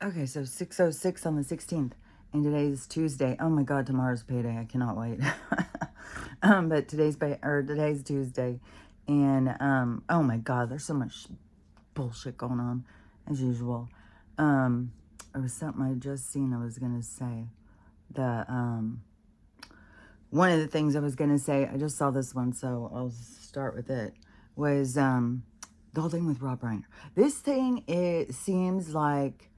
Okay, so 6:06 on the 16th, and today's Tuesday. Oh my God, tomorrow's payday. I cannot wait. But today's Tuesday, and oh my God, there's so much bullshit going on as usual. Um, there was something I just seen. I was gonna say the one of the things I was gonna say. I just saw this one, so I'll start with it. Was the whole thing with Rob Reiner. This thing, it seems like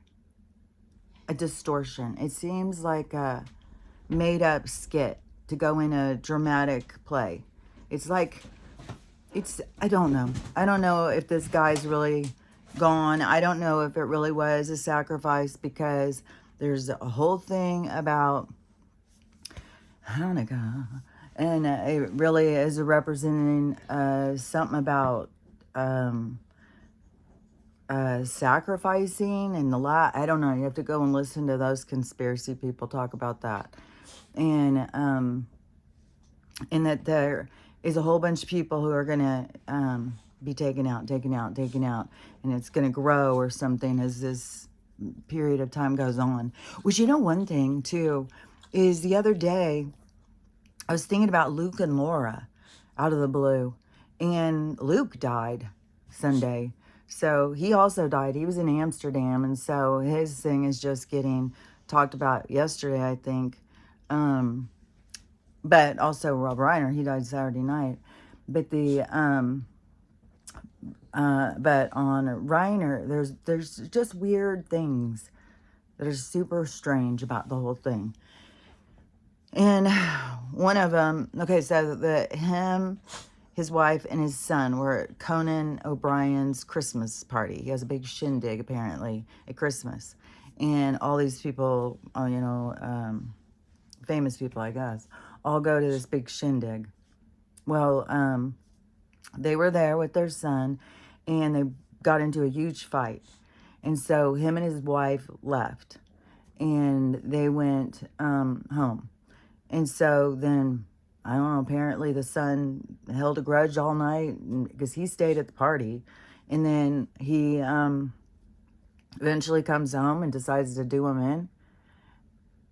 a distortion. It seems like a made up skit to go in a dramatic play. It's like, I don't know. I don't know if this guy's really gone. I don't know if it really was a sacrifice, because there's a whole thing about Hanukkah, and it really is representing something about sacrificing and the lot. I don't know. You have to go and listen to those conspiracy people talk about that. And that there is a whole bunch of people who are going to be taken out, and it's going to grow or something as this period of time goes on. Which, one thing, too, is the other day, I was thinking about Luke and Laura out of the blue, and Luke died Sunday. So he also died. He was in Amsterdam, and so his thing is just getting talked about yesterday, I think. But also Rob Reiner, he died Saturday night. But but on Reiner, there's just weird things that are super strange about the whole thing. And one of them, okay, so his wife and his son were at Conan O'Brien's Christmas party. He has a big shindig, apparently, at Christmas. And all these people, famous people, I guess, all go to this big shindig. Well, they were there with their son, and they got into a huge fight. And so him and his wife left, and they went home. And so then, I don't know, apparently the son held a grudge all night because he stayed at the party. And then he eventually comes home and decides to do him in.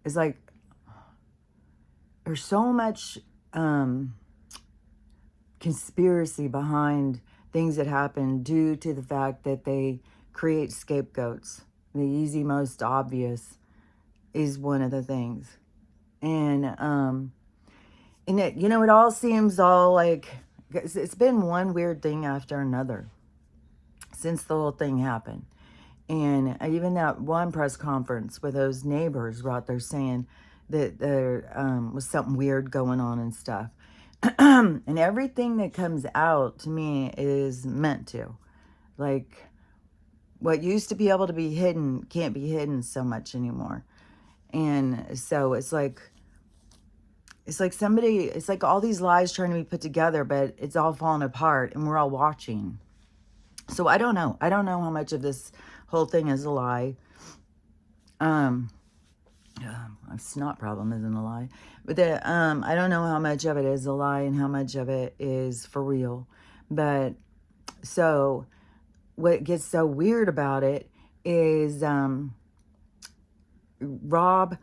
It's like, there's so much conspiracy behind things that happen due to the fact that they create scapegoats. The easy, most obvious is one of the things. And it, it all seems all like, it's been one weird thing after another since the whole thing happened. And even that one press conference where those neighbors were out there saying that there was something weird going on and stuff. And everything that comes out, to me, is meant to. Like, what used to be able to be hidden can't be hidden so much anymore. And so it's like all these lies trying to be put together, but it's all falling apart, and we're all watching. So I don't know. I don't know how much of this whole thing is a lie. My snot problem isn't a lie. But I don't know how much of it is a lie and how much of it is for real. But so what gets so weird about it is Rob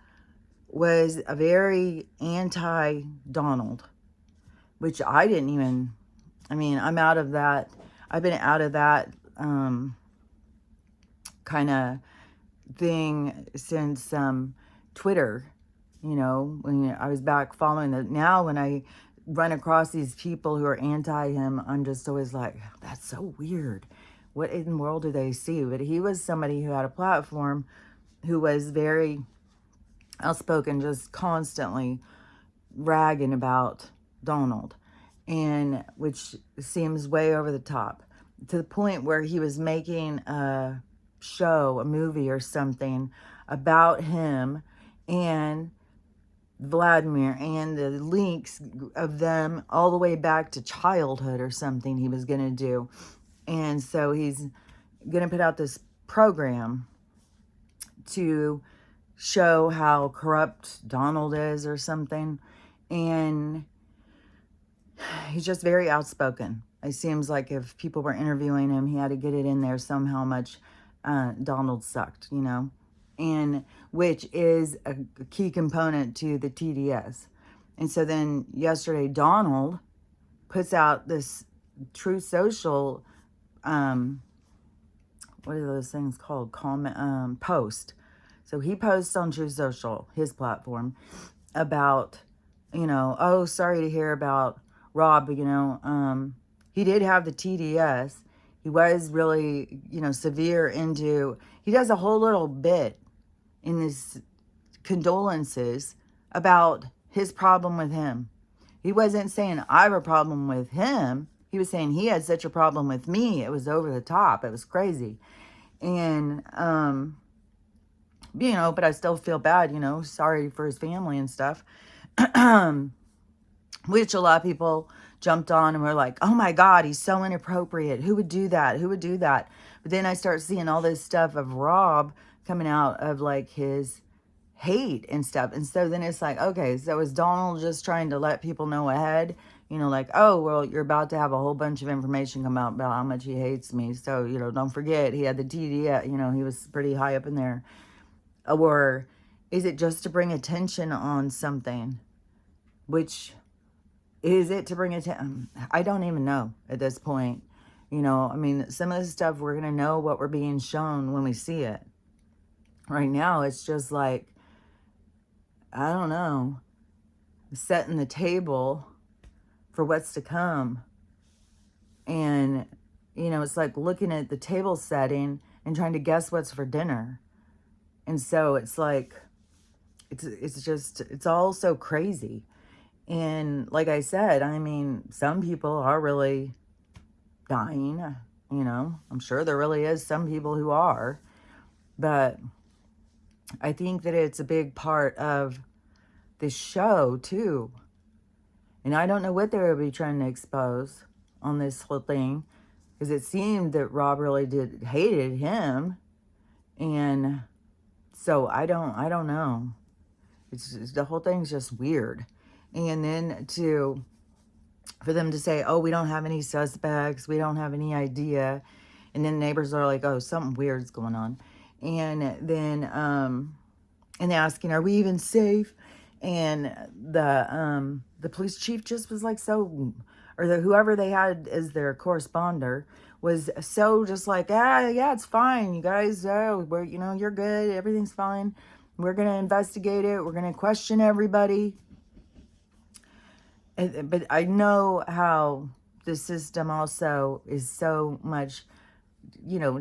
was a very anti-Donald, which I didn't even, I'm out of that. I've been out of that kind of thing since Twitter, when I was back following that. Now when I run across these people who are anti him, I'm just always like, that's so weird. What in the world do they see? But he was somebody who had a platform, who was very outspoken, just constantly ragging about Donald, and which seems way over the top, to the point where he was making a movie or something about him and Vladimir, and the links of them all the way back to childhood or something he was going to do. And so he's going to put out this program to show how corrupt Donald is or something. And he's just very outspoken. It seems like if people were interviewing him, he had to get it in there somehow much Donald sucked, and which is a key component to the TDS. And so then yesterday, Donald puts out this Truth Social, what are those things called? Comment, post. So he posts on Truth Social, his platform, about, oh, sorry to hear about Rob, he did have the TDS. He was really, severe into, he does a whole little bit in this condolences about his problem with him. He wasn't saying I have a problem with him. He was saying he had such a problem with me. It was over the top. It was crazy. And, but I still feel bad, sorry for his family and stuff. Which a lot of people jumped on and were like, oh my God, he's so inappropriate. Who would do that? Who would do that? But then I start seeing all this stuff of Rob coming out of like his hate and stuff. And so then it's like, okay, so is Donald just trying to let people know ahead? Like, oh, well, you're about to have a whole bunch of information come out about how much he hates me. So, don't forget, he had the TD, he was pretty high up in there. Or is it just to bring attention on something? Which, is it to bring attention? I don't even know at this point. Some of the stuff we're going to know what we're being shown when we see it. Right now, it's just like, I don't know, setting the table for what's to come. And, it's like looking at the table setting and trying to guess what's for dinner. And so it's like, it's all so crazy. And like I said, some people are really dying, I'm sure there really is some people who are, but I think that it's a big part of this show too. And I don't know what they would be trying to expose on this whole thing, because it seemed that Rob really hated him. And so I don't know. The whole thing's just weird. And then for them to say, oh, we don't have any suspects, we don't have any idea. And then neighbors are like, oh, something weird's going on. And then, and asking, are we even safe? And the police chief just was like, whoever they had as their corresponder was so just like, yeah, it's fine. You guys, we're, you're good. Everything's fine. We're going to investigate it. We're going to question everybody. But I know how the system also is so much,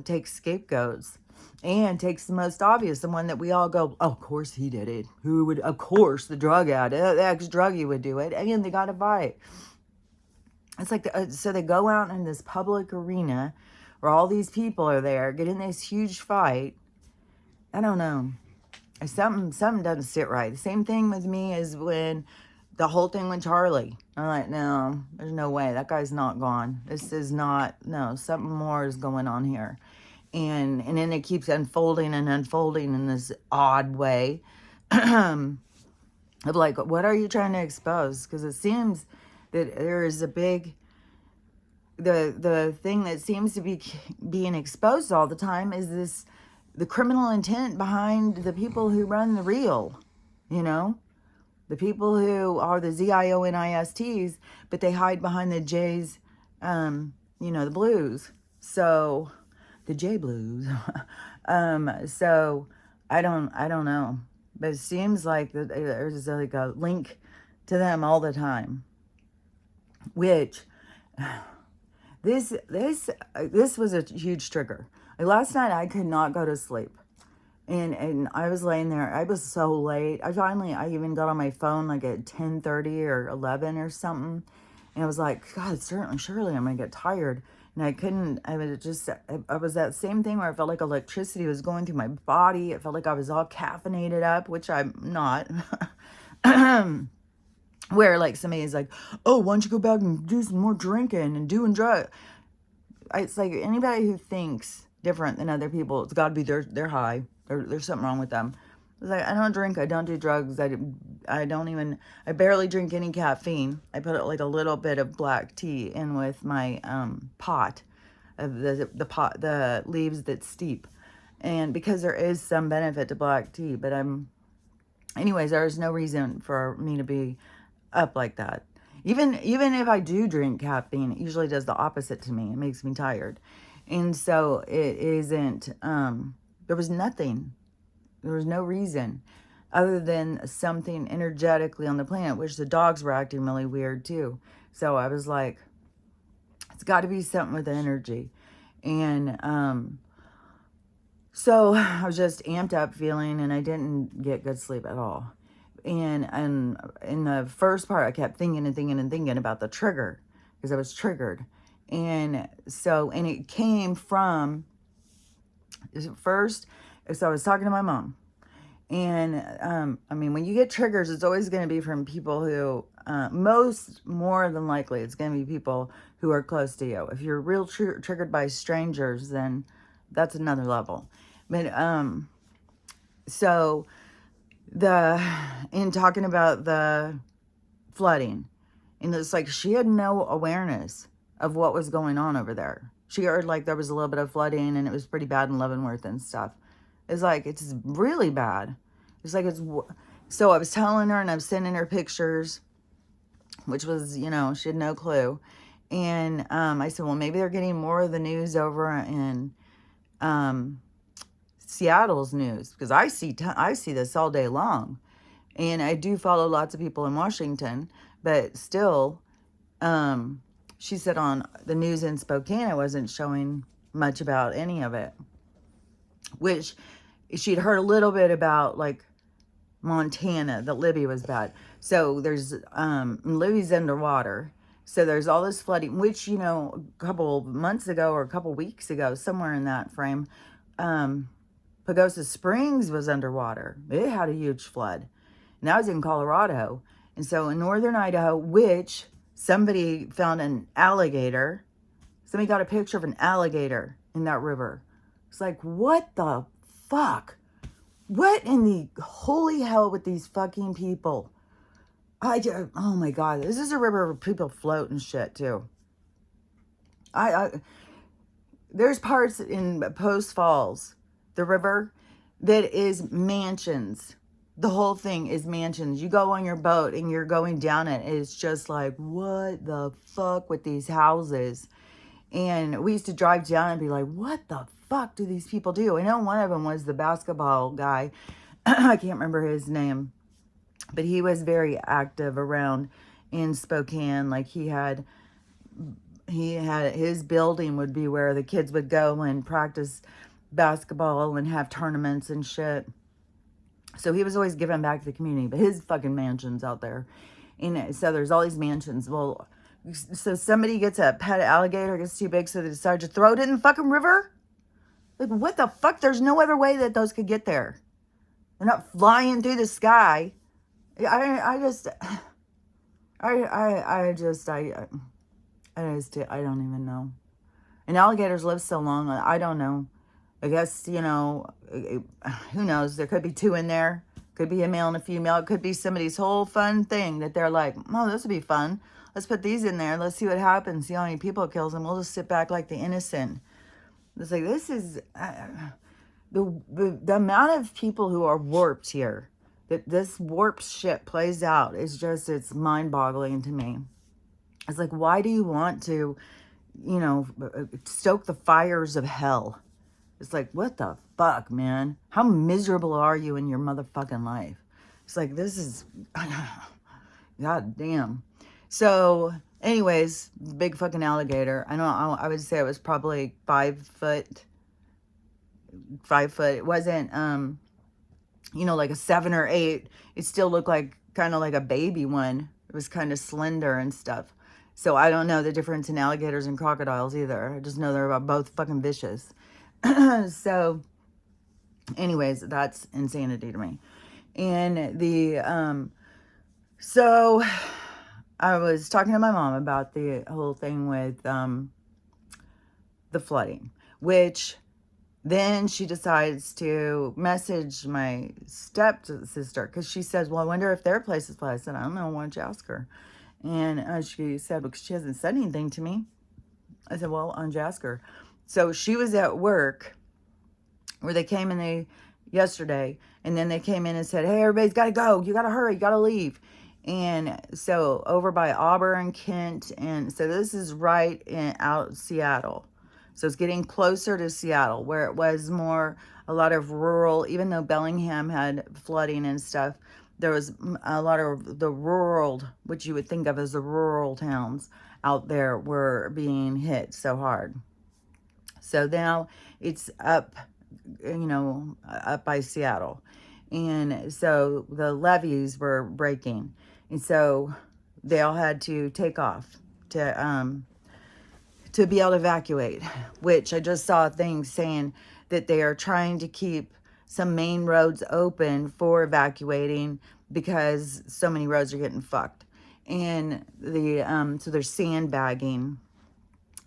takes scapegoats and takes the most obvious, the one that we all go, oh, of course he did it. Who would, of course, the drug addict, the ex-druggie would do it. And they got to fight. It's like, so they go out in this public arena where all these people are there, get in this huge fight. I don't know. Something doesn't sit right. The same thing with me as when the whole thing with Charlie. I'm like, no, there's no way. That guy's not gone. This is not, no, something more is going on here. And then it keeps unfolding and unfolding in this odd way. Of like, what are you trying to expose? Because it seems that there is a big, the thing that seems to be being exposed all the time is the criminal intent behind the people who run the reel, the people who are the ZIONISTs, but they hide behind the J's, the blues. So the J blues. So I don't know, but it seems like that there's like a link to them all the time, which this was a huge trigger. Like last night I could not go to sleep. And I was laying there. I was so late. I even got on my phone like at 10:30 or 11 or something. And I was like, God, surely I'm going to get tired. And I was that same thing where I felt like electricity was going through my body. It felt like I was all caffeinated up, which I'm not. Where like somebody's like, oh, why don't you go back and do some more drinking and doing drugs? It's like anybody who thinks different than other people, it's got to be they're high. There's something wrong with them. It's like, I don't drink, I don't do drugs, I barely drink any caffeine. I put like a little bit of black tea in with my pot of the leaves that steep. And because there is some benefit to black tea, but anyways, there's no reason for me to be up like that. Even if I do drink caffeine, it usually does the opposite to me. It makes me tired. And so it isn't, there was nothing. There was no reason other than something energetically on the planet, which the dogs were acting really weird too. So I was like, it's got to be something with the energy. And so I was just amped up feeling, and I didn't get good sleep at all. And in the first part, I kept thinking and thinking and thinking about the trigger because I was triggered. And it came from first. So I was talking to my mom, and I mean, when you get triggers, it's always going to be from people who, more than likely, it's going to be people who are close to you. If you're real triggered by strangers, then that's another level. But so in talking about the flooding, and it's like she had no awareness of what was going on over there. She heard like there was a little bit of flooding and it was pretty bad in Leavenworth and stuff. It's like, it's really bad. It's like, so I was telling her and I was sending her pictures, which was, she had no clue. And I said, well, maybe they're getting more of the news over in Seattle's news, because I see this all day long. And I do follow lots of people in Washington, but still, she said on the news in Spokane, I wasn't showing much about any of it, which she'd heard a little bit about, like Montana, that Libby was bad. So there's, Libby's underwater. So there's all this flooding, which, a couple months ago or a couple weeks ago, somewhere in that frame, Pagosa Springs was underwater. It had a huge flood. And I was in Colorado. And so in northern Idaho, which somebody found an alligator. Somebody got a picture of an alligator in that river. It's like, what the fuck? What in the holy hell with these fucking people? Oh my God, this is a river where people float and shit too. There's parts in Post Falls, the river, that is mansions. The whole thing is mansions. You go on your boat and you're going down it. It's just like, what the fuck with these houses? And we used to drive down and be like, what the fuck do these people do? I know one of them was the basketball guy. I can't remember his name, but he was very active around in Spokane. Like he had his building would be where the kids would go and practice basketball and have tournaments and shit. So he was always giving back to the community, but his fucking mansion's out there. And so there's all these mansions. Well, so somebody gets a pet alligator, gets too big, so they decide to throw it in the fucking river? Like, what the fuck? There's no other way that those could get there. They're not flying through the sky. I don't even know. And alligators live so long, I don't know. I guess, who knows? There could be two in there. Could be a male and a female. It could be somebody's whole fun thing that they're like, oh, this would be fun. Let's put these in there. Let's see what happens. See how many people it kills, and we'll just sit back like the innocent. It's like, this is the amount of people who are warped here. That this warped shit plays out is just, it's mind-boggling to me. It's like, why do you want to, stoke the fires of hell? It's like, what the fuck, man? How miserable are you in your motherfucking life? It's like, this is, god damn. So, anyways, big fucking alligator. I would say it was probably 5 foot. 5 foot. It wasn't, like a 7 or 8. It still looked like, kind of like a baby one. It was kind of slender and stuff. So I don't know the difference in alligators and crocodiles either. I just know they're both fucking vicious. So, anyways, that's insanity to me. And so I was talking to my mom about the whole thing with the flooding, which then she decides to message my stepsister, because she says, well, I wonder if their place is flooded. I said, I don't know, why don't you ask her? And she said, because she hasn't said anything to me. I said, well, why don't you ask her? So she was at work, where they came and yesterday, and then they came in and said, hey, everybody's got to go. You got to hurry. You got to leave. And so over by Auburn, Kent, and so this is right out Seattle. So it's getting closer to Seattle, where it was more a lot of rural, even though Bellingham had flooding and stuff, there was a lot of the rural, which you would think of as the rural towns out there, were being hit so hard. So now it's up, up by Seattle. And so the levees were breaking. And so they all had to take off to be able to evacuate, which I just saw things saying that they are trying to keep some main roads open for evacuating because so many roads are getting fucked. And so they're sandbagging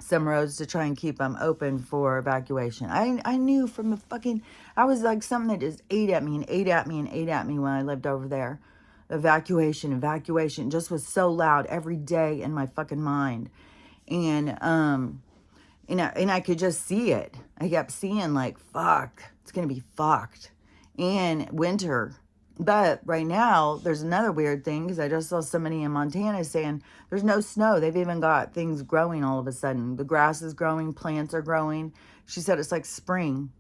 some roads to try and keep them open for evacuation. I knew from the fucking, I was like something that just ate at me and ate at me and ate at me when I lived over there. Evacuation just was so loud every day in my fucking mind. And I could just see it. I kept seeing like, fuck, it's gonna be fucked. And winter. But right now, there's another weird thing, because I just saw somebody in Montana saying there's no snow. They've even got things growing all of a sudden. The grass is growing, plants are growing. She said it's like spring.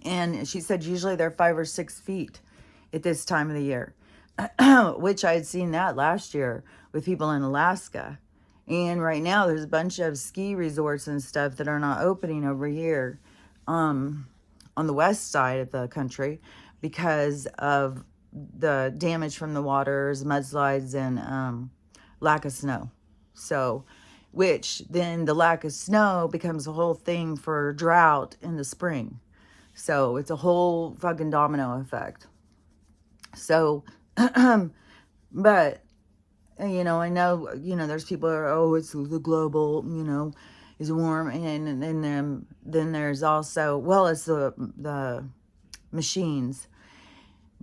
And she said usually they're 5 or 6 feet at this time of the year, which I had seen that last year with people in Alaska. And right now there's a bunch of ski resorts and stuff that are not opening over here on the west side of the country because of the damage from the waters, mudslides, and lack of snow. So, which then the lack of snow becomes a whole thing for drought in the spring. So it's a whole fucking domino effect. So, but I know, there's people who are, oh, it's the global, is warm. And then there's also, well, it's the machines.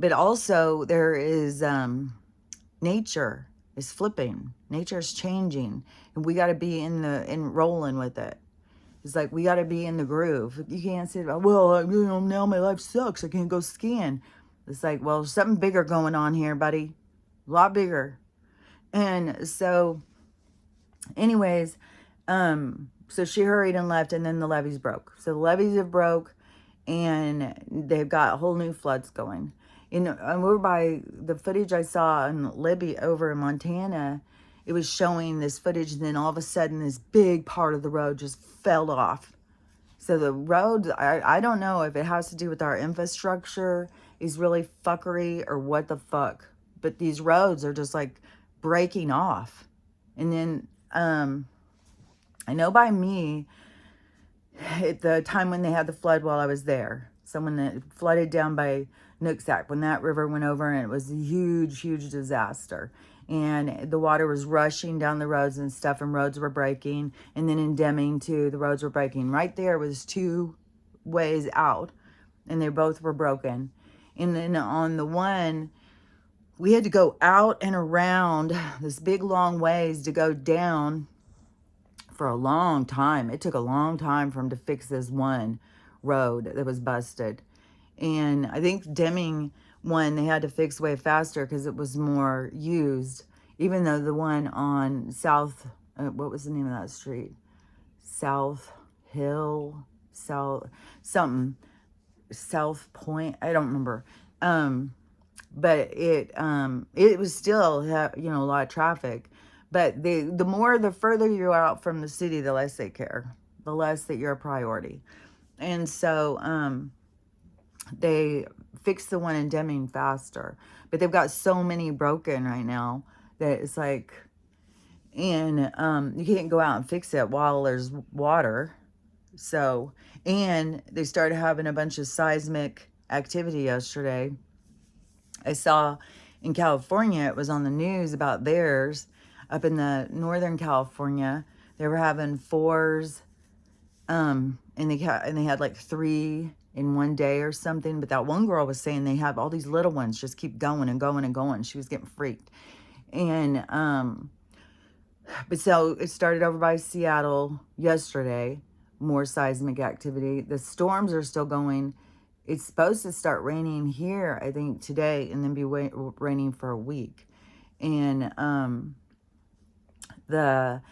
But also there is nature is flipping. Nature is changing. And we got to be in rolling with it. It's like we got to be in the groove. You can't say, well, now my life sucks. I can't go skiing. It's like, well, something bigger going on here, buddy. A lot bigger. And so, anyways, so she hurried and left, and then the levees broke. So the levees have broke, and they've got whole new floods going. And we're by the footage I saw in Libby over in Montana. It was showing this footage, and then all of a sudden, this big part of the road just fell off. So the road, I don't know if it has to do with our infrastructure is really fuckery or what the fuck. But these roads are just like breaking off. And then I know by me, at the time when they had the flood while I was there, someone that flooded down by Nooksack, when that river went over, and it was a huge disaster. And the water was rushing down the roads and stuff, and roads were breaking. And then in Deming too, the roads were breaking. Right there was 2 ways out, and they both were broken. And then on the one, we had to go out and around this big long ways to go down for a long time. It took a long time for them to fix this one road that was busted. And I think Deming one, they had to fix way faster because it was more used. Even though the one on South, what was the name of that street? South Hill, South, something, South Point, I don't remember. But it was still, a lot of traffic. But the further you're out from the city, the less they care, the less that you're a priority. And so they fixed the one in Deming faster. But they've got so many broken right now that it's like, and you can't go out and fix it while there's water. So, and they started having a bunch of seismic activity yesterday. I saw in California, it was on the news about theirs. Up in the Northern California, they were having 4s, and they had like 3 in one day or something. But that one girl was saying they have all these little ones just keep going and going and going. She was getting freaked. And but so it started over by Seattle yesterday. More seismic activity. The storms are still going It's supposed to start raining here, I think, today, and then be raining for a week. And there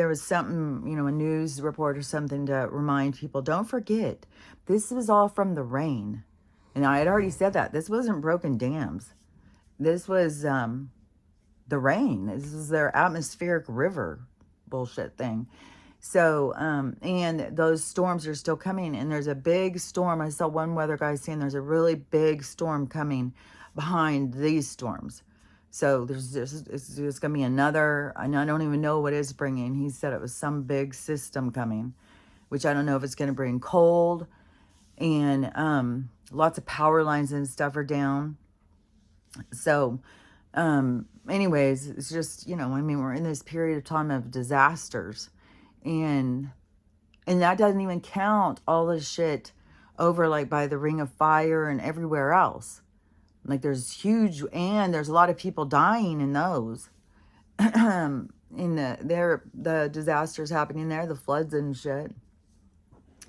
was something, a news report or something to remind people, don't forget, this was all from the rain. And I had already said that. This wasn't broken dams. This was the rain. This is their atmospheric river bullshit thing. So, and those storms are still coming, and there's a big storm. I saw one weather guy saying there's a really big storm coming behind these storms. So it's going to be another, and I don't even know what it's bringing. He said it was some big system coming, which I don't know if it's going to bring cold, and lots of power lines and stuff are down. So, anyways, it's just, we're in this period of time of disasters, and that doesn't even count all the shit over like by the Ring of Fire and everywhere else. Like there's a lot of people dying in those. In the disasters happening there, the floods and shit.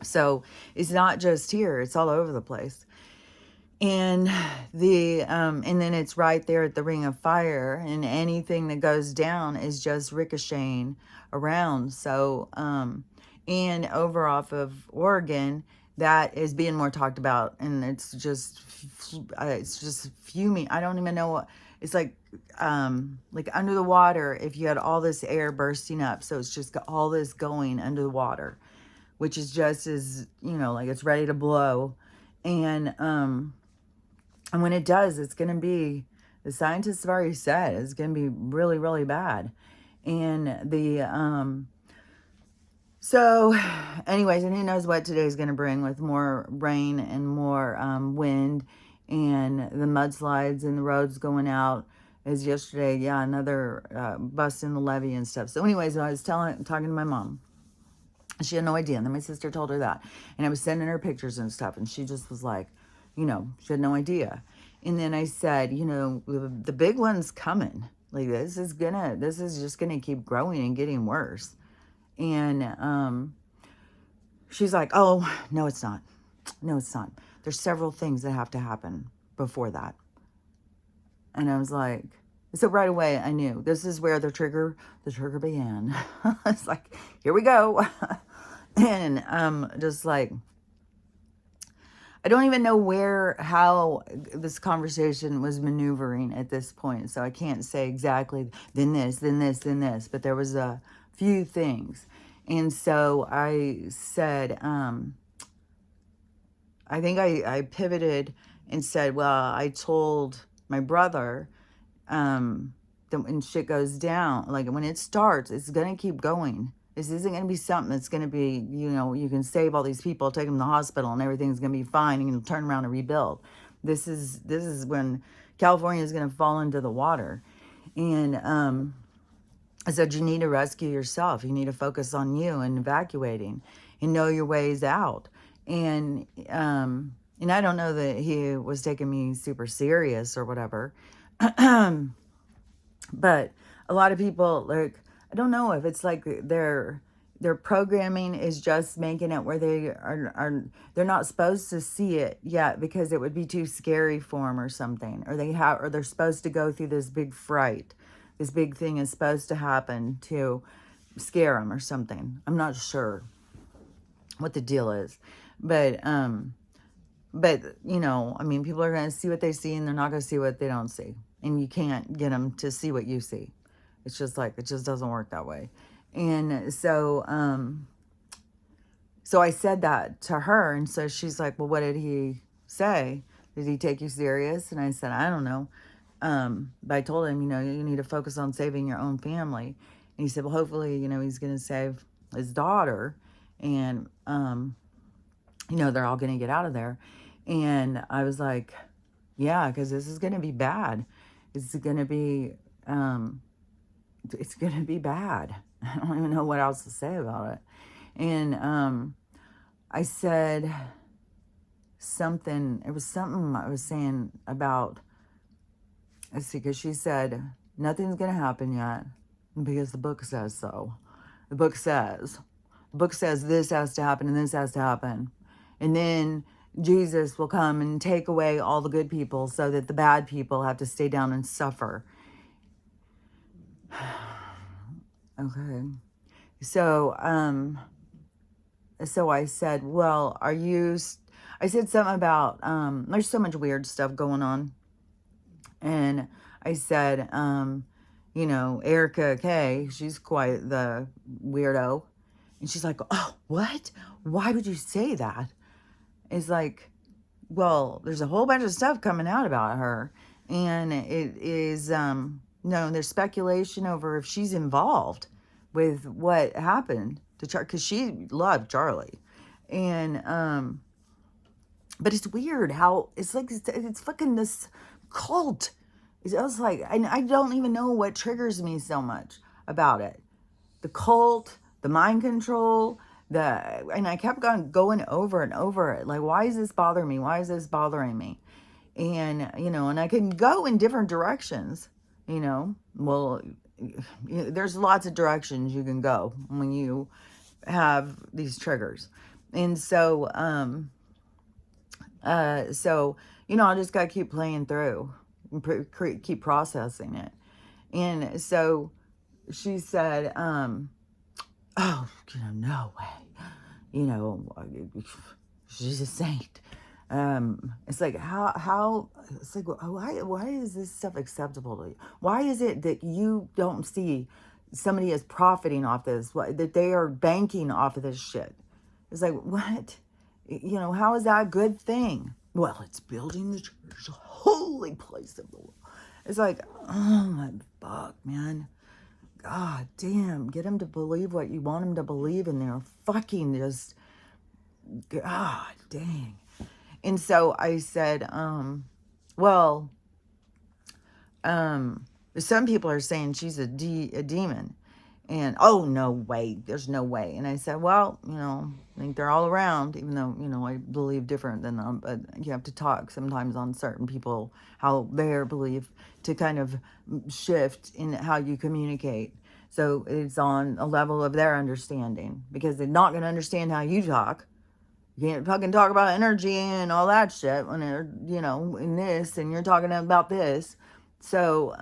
So it's not just here, it's all over the place. And and then it's right there at the Ring of Fire, and anything that goes down is just ricocheting around. So, and over off of Oregon, that is being more talked about, and it's just fuming. I don't even know what it's like under the water. If you had all this air bursting up, so it's just got all this going under the water, which is just as like it's ready to blow, and when it does, it's going to be, the scientists have already said, it's going to be really, really bad. And so anyways, and who knows what today's going to bring with more rain and more wind and the mudslides and the roads going out. As yesterday, another bust in the levee and stuff. So anyways, I was talking to my mom. She had no idea. And then my sister told her that. And I was sending her pictures and stuff. And she just was like, she had no idea. And then I said, the big one's coming. Like this is just gonna keep growing and getting worse. And she's like, oh, no, it's not. No, it's not. There's several things that have to happen before that. And I was like, so right away I knew this is where the trigger began. It's like, here we go. And just like, I don't even know how this conversation was maneuvering at this point. So I can't say exactly then this, but there was a few things. And so I said, I think I pivoted and said, well, I told my brother, that when shit goes down, like when it starts, it's going to keep going. This isn't going to be something that's going to be, you can save all these people, take them to the hospital, and everything's going to be fine, and you can turn around and rebuild. This is when California is going to fall into the water. And I said, you need to rescue yourself. You need to focus on you and evacuating and know your ways out. And I don't know that he was taking me super serious or whatever. But a lot of people, like, I don't know if it's like their programming is just making it where they're not supposed to see it yet because it would be too scary for them or something, or they're supposed to go through this big fright. This big thing is supposed to happen to scare them or something. I'm not sure what the deal is, but people are going to see what they see, and they're not going to see what they don't see, and you can't get them to see what you see. It's just like, it just doesn't work that way. And so, so I said that to her. And so she's like, well, what did he say? Did he take you serious? And I said, I don't know. But I told him, you need to focus on saving your own family. And he said, well, hopefully, he's going to save his daughter. And, they're all going to get out of there. And I was like, yeah, because this is going to be bad. It's going to be bad. I don't even know what else to say about it. And I said something. It was something I was saying about, let's see, because she said, nothing's going to happen yet because the book says so. The book says this has to happen and this has to happen. And then Jesus will come and take away all the good people so that the bad people have to stay down and suffer. Okay. So, so I said, well, I said something about, there's so much weird stuff going on. And I said, Erica Kay, she's quite the weirdo. And she's like, oh, what? Why would you say that? It's like, well, there's a whole bunch of stuff coming out about her. And it is, there's speculation over if she's involved with what happened to Charlie, because she loved Charlie. And, but it's weird how it's like, it's fucking this cult. I was like, I don't even know what triggers me so much about it. The cult, the mind control, and I kept going over and over it. Like, why is this bothering me? Why is this bothering me? And, and I can go in different directions, well, there's lots of directions you can go when you have these triggers. And so, I just got to keep playing through and keep processing it. And so she said, oh, no way. She's a saint. It's like, it's like, why is this stuff acceptable to you? Why is it that you don't see somebody is profiting off this, that they are banking off of this shit? It's like, what? How is that a good thing? Well, it's building the church, a holy place of the Lord. It's like, oh my fuck, man. God damn, get them to believe what you want them to believe, and they're fucking just, God dang. And so I said, some people are saying she's a demon. And, oh, no way. There's no way. And I said, well, I think they're all around, even though, I believe different than them. But you have to talk sometimes on certain people, how their belief to kind of shift in how you communicate. So it's on a level of their understanding, because they're not going to understand how you talk. You can't fucking talk about energy and all that shit when they're, in this, and you're talking about this. So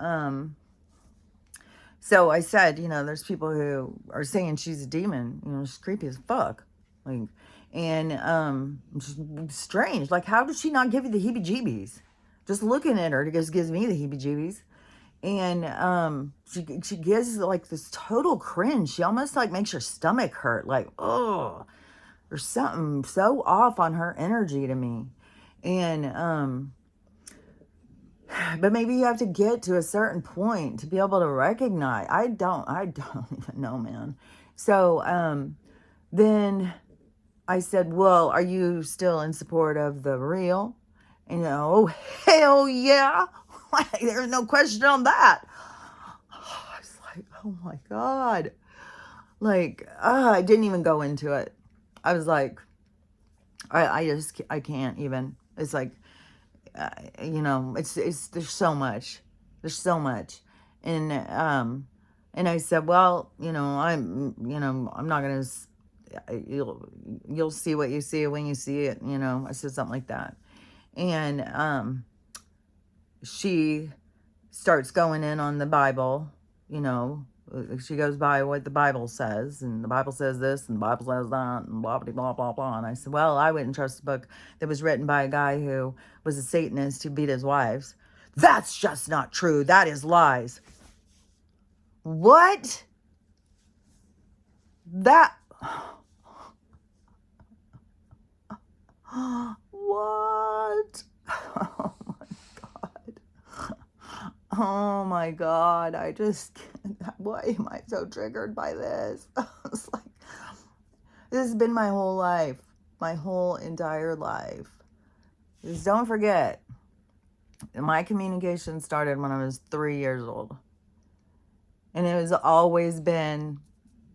I said, there's people who are saying she's a demon. She's creepy as fuck. And strange. Like, how does she not give you the heebie-jeebies? Just looking at her just gives me the heebie-jeebies. And she gives like this total cringe. She almost like makes your stomach hurt. Like, oh, there's something so off on her energy to me. And but maybe you have to get to a certain point to be able to recognize. I don't even know, man. So then I said, well, are you still in support of the real? And oh, hell yeah. There's no question on that. I was like, oh my God. Like, I didn't even go into it. I was like, I can't even. It's like, it's there's so much. And I said, well, I'm not going to, you'll see what you see when you see it. I said something like that. And she starts going in on the Bible, she goes by what the Bible says, and the Bible says this, and the Bible says that, and blah, blah, blah, blah, blah. And I said, well, I wouldn't trust a book that was written by a guy who was a Satanist who beat his wives. That's just not true. That is lies. What? That... What? Oh my God. Why am I so triggered by this? It's like, this has been my whole life, my whole entire life. Just don't forget, my communication started when I was 3 years old. And it has always been,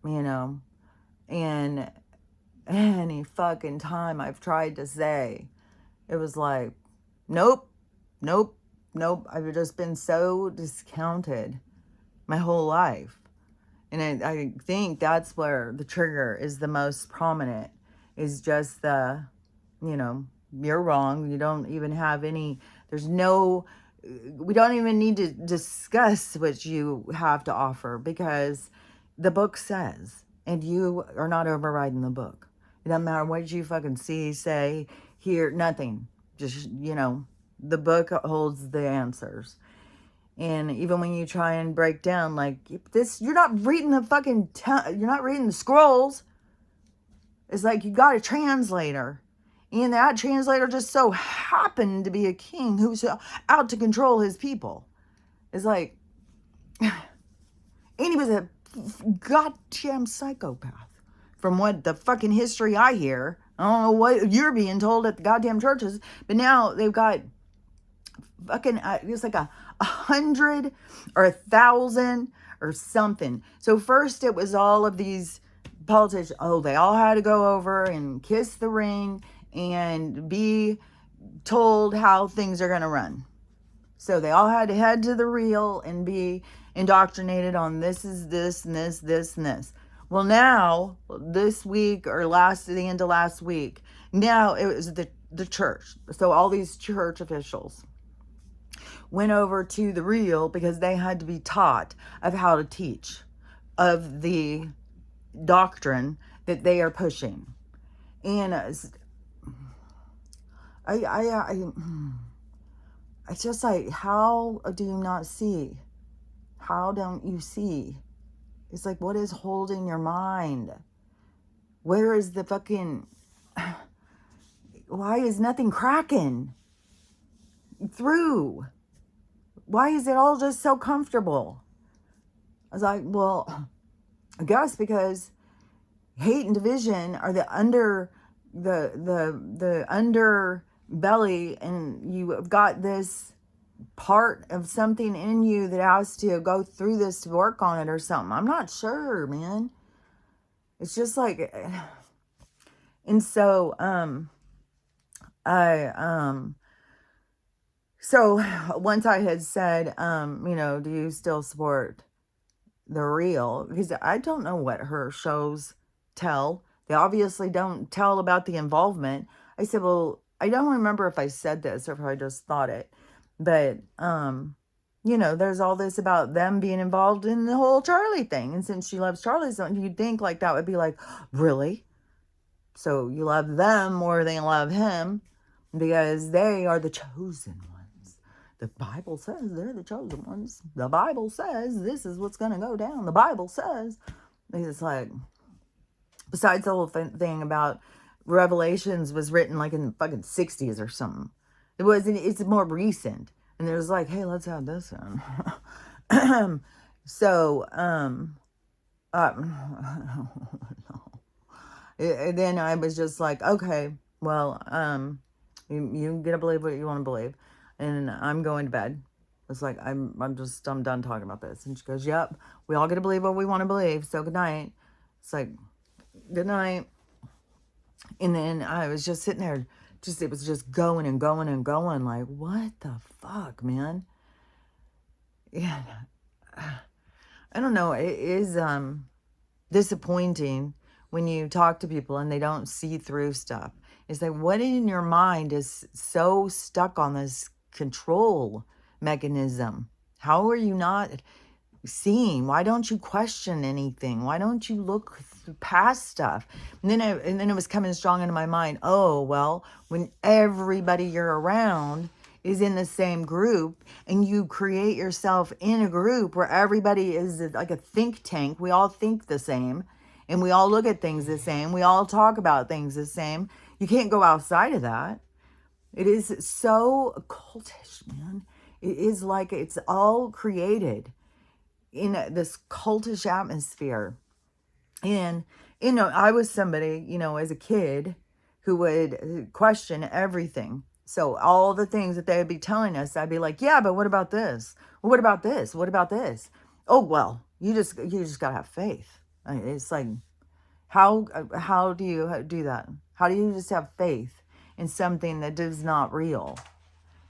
and any fucking time I've tried to say, it was like, nope. I've just been so discounted my whole life. And I think that's where the trigger is the most prominent, is just the, You're wrong. You don't even have any, there's no, we don't even need to discuss what you have to offer because the book says, and you are not overriding the book. It doesn't matter what you fucking see, say, hear, nothing. Just, the book holds the answers. And even when you try and break down, like, this, you're not reading the fucking, you're not reading the scrolls. It's like you got a translator. And that translator just so happened to be a king who's out to control his people. It's like, and he was a goddamn psychopath. From what the fucking history I hear. I don't know what you're being told at the goddamn churches. But now they've got fucking, it's like 100 or 1,000 or something. So first it was all of these politicians. Oh, they all had to go over and kiss the ring and be told how things are going to run. So they all had to head to the reel and be indoctrinated on this is this and this, this and this. Well, now, this week or the end of last week, now it was the church. So all these church officials went over to the reel because they had to be taught of how to teach, of the doctrine that they are pushing. And it's just like, how do you not see? How don't you see? It's like, what is holding your mind? Where is the fucking... Why is nothing cracking through? Why is it all just so comfortable? I was like, well, I guess because hate and division are the underbelly, and you've got this part of something in you that has to go through this to work on it or something. I'm not sure, man. It's just like, and so, so once I had said, do you still support the real? Because I don't know what her shows tell. They obviously don't tell about the involvement. I said, well, I don't remember if I said this or if I just thought it. But, there's all this about them being involved in the whole Charlie thing. And since she loves Charlie, so you'd think like that would be like, really? So you love them more than you love him because they are the chosen ones. The Bible says they're the chosen ones. The Bible says this is what's going to go down. The Bible says. It's like, besides the whole thing about Revelations was written like in the fucking 60s or something. It's more recent. And there's like, hey, let's have this in. So, then I was just like, okay, well, you get to believe what you want to believe. And I'm going to bed. It's like, I'm done talking about this. And she goes, yep, we all get to believe what we want to believe. So good night. It's like, good night. And then I was just sitting there, it was just going and going and going. Like, what the fuck, man? Yeah. I don't know. It is disappointing when you talk to people and they don't see through stuff. It's like, what in your mind is so stuck on this control mechanism? How are you not seeing? Why don't you question anything? Why don't you look past stuff? And then it was coming strong into my mind. Oh, well, when everybody you're around is in the same group and you create yourself in a group where everybody is like a think tank, we all think the same and we all look at things the same. We all talk about things the same. You can't go outside of that. It is so cultish, man. It is like it's all created in this cultish atmosphere. And, I was somebody, as a kid who would question everything. So all the things that they would be telling us, I'd be like, yeah, but what about this? Well, what about this? What about this? Oh, well, you just got to have faith. It's like, how do you do that? How do you just have faith in something that is not real?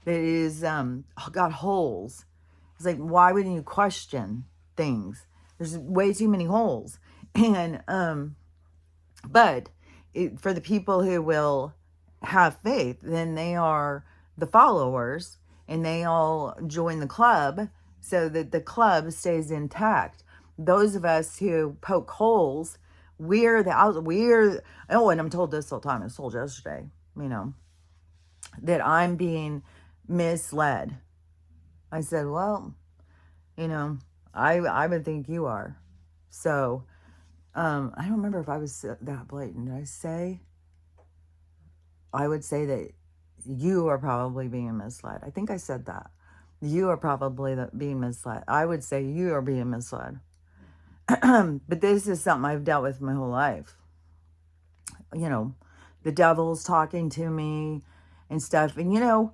That is got holes. It's like, why wouldn't you question things? There's way too many holes. And, but for the people who will have faith, then they are the followers, and they all join the club so that the club stays intact. Those of us who poke holes, oh, and I'm told this all the time. I was told yesterday, that I'm being misled. I said, well, you know, I would think you are. So, I don't remember if I was that blatant. Did I say? I would say that you are probably being misled. I think I said that. You are probably being misled. I would say you are being misled. But this is something I've dealt with my whole life. The devil's talking to me and stuff. And,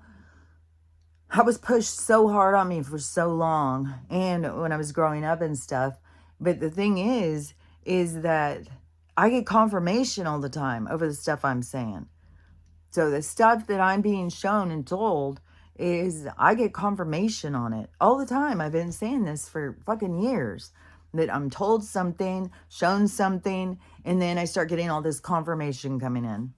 I was pushed so hard on me for so long. And when I was growing up and stuff. But the thing is that I get confirmation all the time over the stuff I'm saying. So the stuff that I'm being shown and told is I get confirmation on it all the time. I've been saying this for fucking years, that I'm told something, shown something, and then I start getting all this confirmation coming in.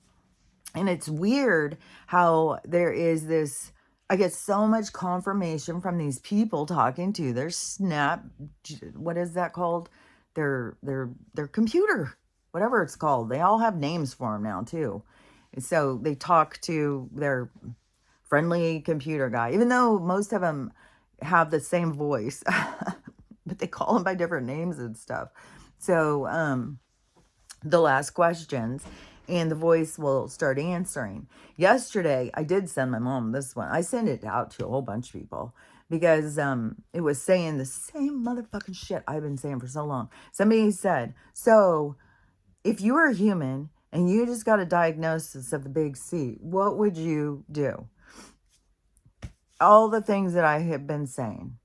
And it's weird how there is this, I get so much confirmation from these people talking to their what is that called? Their computer, whatever it's called. They all have names for them now too. So they talk to their friendly computer guy, even though most of them have the same voice, but they call them by different names and stuff. So they'll ask questions and the voice will start answering. Yesterday, I did send my mom this one. I sent it out to a whole bunch of people because it was saying the same motherfucking shit I've been saying for so long. Somebody said, so if you were a human and you just got a diagnosis of the big C, what would you do? All the things that I have been saying,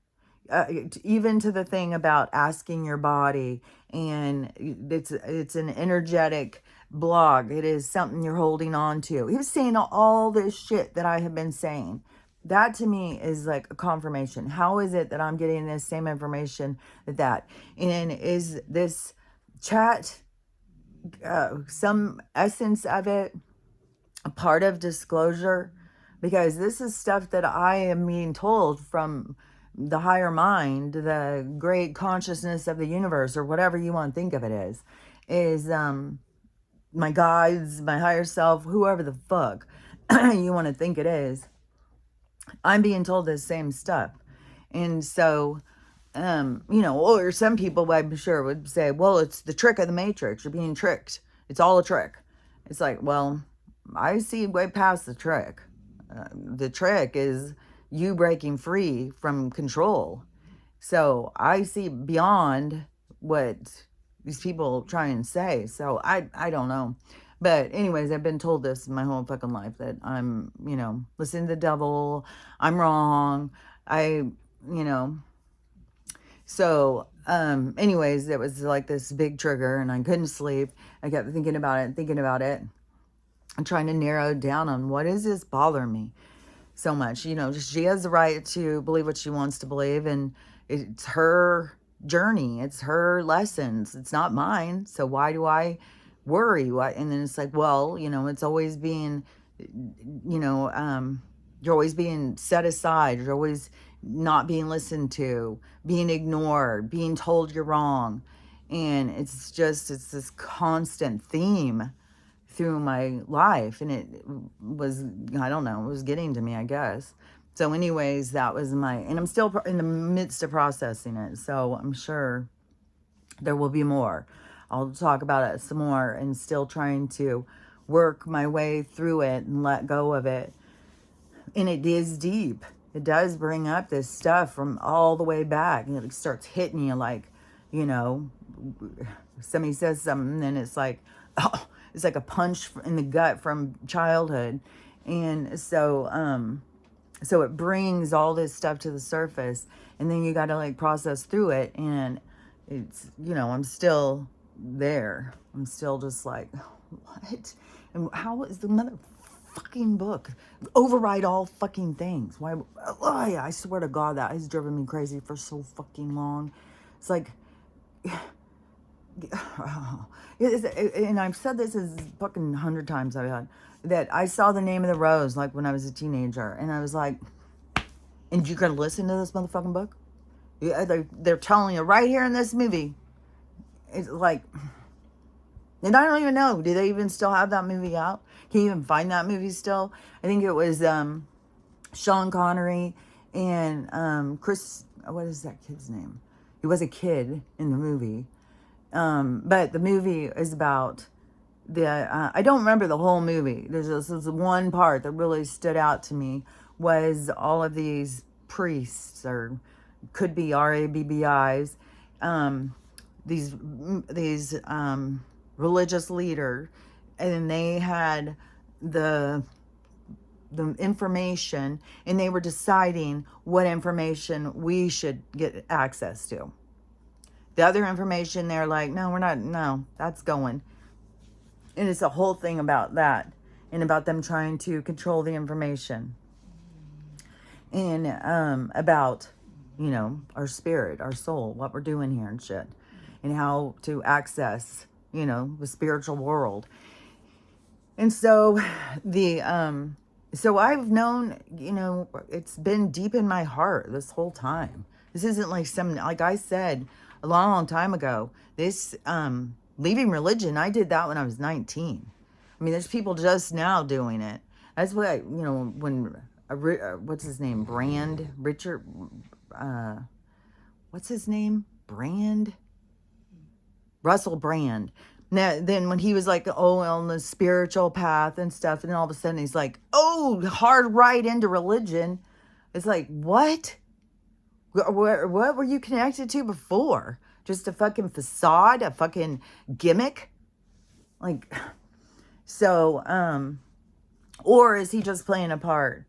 even to the thing about asking your body, and it's an energetic blog. It is something you're holding on to. He was saying all this shit that I have been saying. That to me is like a confirmation. How is it that I'm getting this same information that? And is this chat some essence of it a part of disclosure? Because this is stuff that I am being told from the higher mind, the great consciousness of the universe, or whatever you want to think of it is my guides, my higher self, whoever the fuck you want to think it is. I'm being told this same stuff. And so or some people, I'm sure, would say, well, it's the trick of the matrix. You're being tricked. It's all a trick. It's like, well, I see way past the trick. The trick is you breaking free from control. So I see beyond what these people try and say. So I don't know. But anyways, I've been told this my whole fucking life, that I'm, listening to the devil. I'm wrong. So, anyways, it was like this big trigger and I couldn't sleep. I kept thinking about it and trying to narrow down on what is this bothering me so much. Just she has the right to believe what she wants to believe, and it's her journey. It's her lessons. It's not mine. So why do I worry? And then it's like, well, it's always being, you're always being set aside. You're always not being listened to, being ignored, being told you're wrong. And it's this constant theme through my life. And it was, I don't know, it was getting to me, I guess. So anyways, that was and I'm still in the midst of processing it. So I'm sure there will be more. I'll talk about it some more, and still trying to work my way through it and let go of it. And it is deep. It does bring up this stuff from all the way back, and it starts hitting you like, somebody says something and it's like, oh, it's like a punch in the gut from childhood. And so it brings all this stuff to the surface, and then you got to like process through it. And it's, I'm still there. I'm still just like, what? And how is the motherfucking book override all fucking things? Why? Oh, yeah, I swear to God, that has driven me crazy for so fucking long. It's like, and I've said this as fucking 100 times. that I saw The Name of the Rose like when I was a teenager, and I was like, and you're gonna listen to this motherfucking book? Yeah, they're telling you right here in this movie. It's like, and I don't even know. Do they even still have that movie out? Can you even find that movie still? I think it was Sean Connery and Chris. What is that kid's name? He was a kid in the movie, but the movie is about the. I don't remember the whole movie. There's this one part that really stood out to me was all of these priests, or could be RABBIs, these religious leader, and they had the information, and they were deciding what information we should get access to. The other information, they're like, no, we're not, no, that's going. And it's a whole thing about that, and about them trying to control the information, and about, you know, our spirit, our soul, what we're doing here and shit, and how to access, you know, the spiritual world. And so so I've known, you know, it's been deep in my heart this whole time. This isn't like like I said a long, long time ago, this leaving religion, I did that when I was 19. I mean, there's people just now doing it. That's what you know, when, what's his name? Richard, what's his name? Russell Brand. Now, then when he was like, oh, on the spiritual path and stuff, and all of a sudden he's like, oh, hard right into religion. It's like, what? What were you connected to before? Just a fucking facade, a fucking gimmick? Like, so, or is he just playing a part?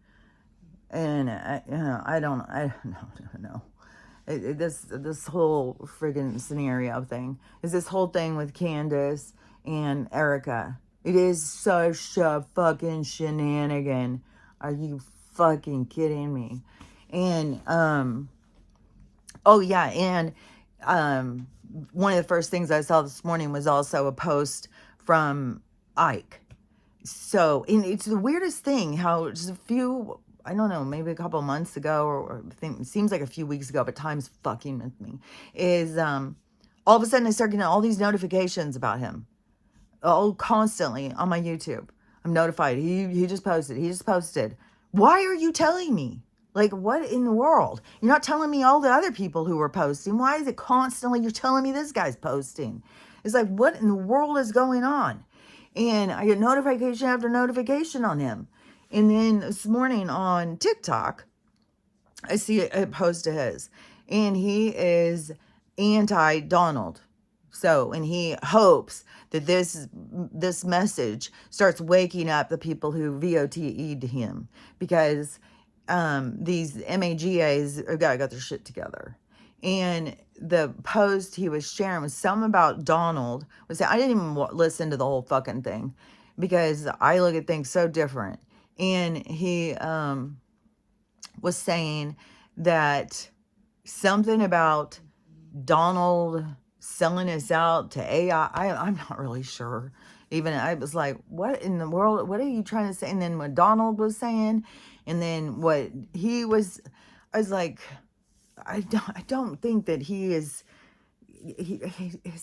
And I don't know. This whole friggin' scenario thing is this whole thing with Candace and Erica. It is such a fucking shenanigan. Are you fucking kidding me? And oh yeah, and one of the first things I saw this morning was also a post from Ike. So, and it's the weirdest thing how just a few, I don't know, maybe a couple months ago, or I think it seems like a few weeks ago, but time's fucking with me, is all of a sudden I start getting all these notifications about him. Oh, constantly on my YouTube. I'm notified. He just posted. Why are you telling me? Like, what in the world? You're not telling me all the other people who were posting. Why is it constantly you're telling me this guy's posting? It's like, what in the world is going on? And I get notification after notification on him. And then this morning on TikTok, I see a post of his. And he is anti-Donald. So, and he hopes that this message starts waking up the people who VOTE'd him. Because these MAGAs got their shit together. And the post he was sharing was something about Donald. I didn't even listen to the whole fucking thing because I look at things so different. And he was saying that something about Donald selling us out to AI. I'm not really sure. Even I was like, what in the world? What are you trying to say? And then what Donald was saying, and then what he was, I was like, I don't think that he is,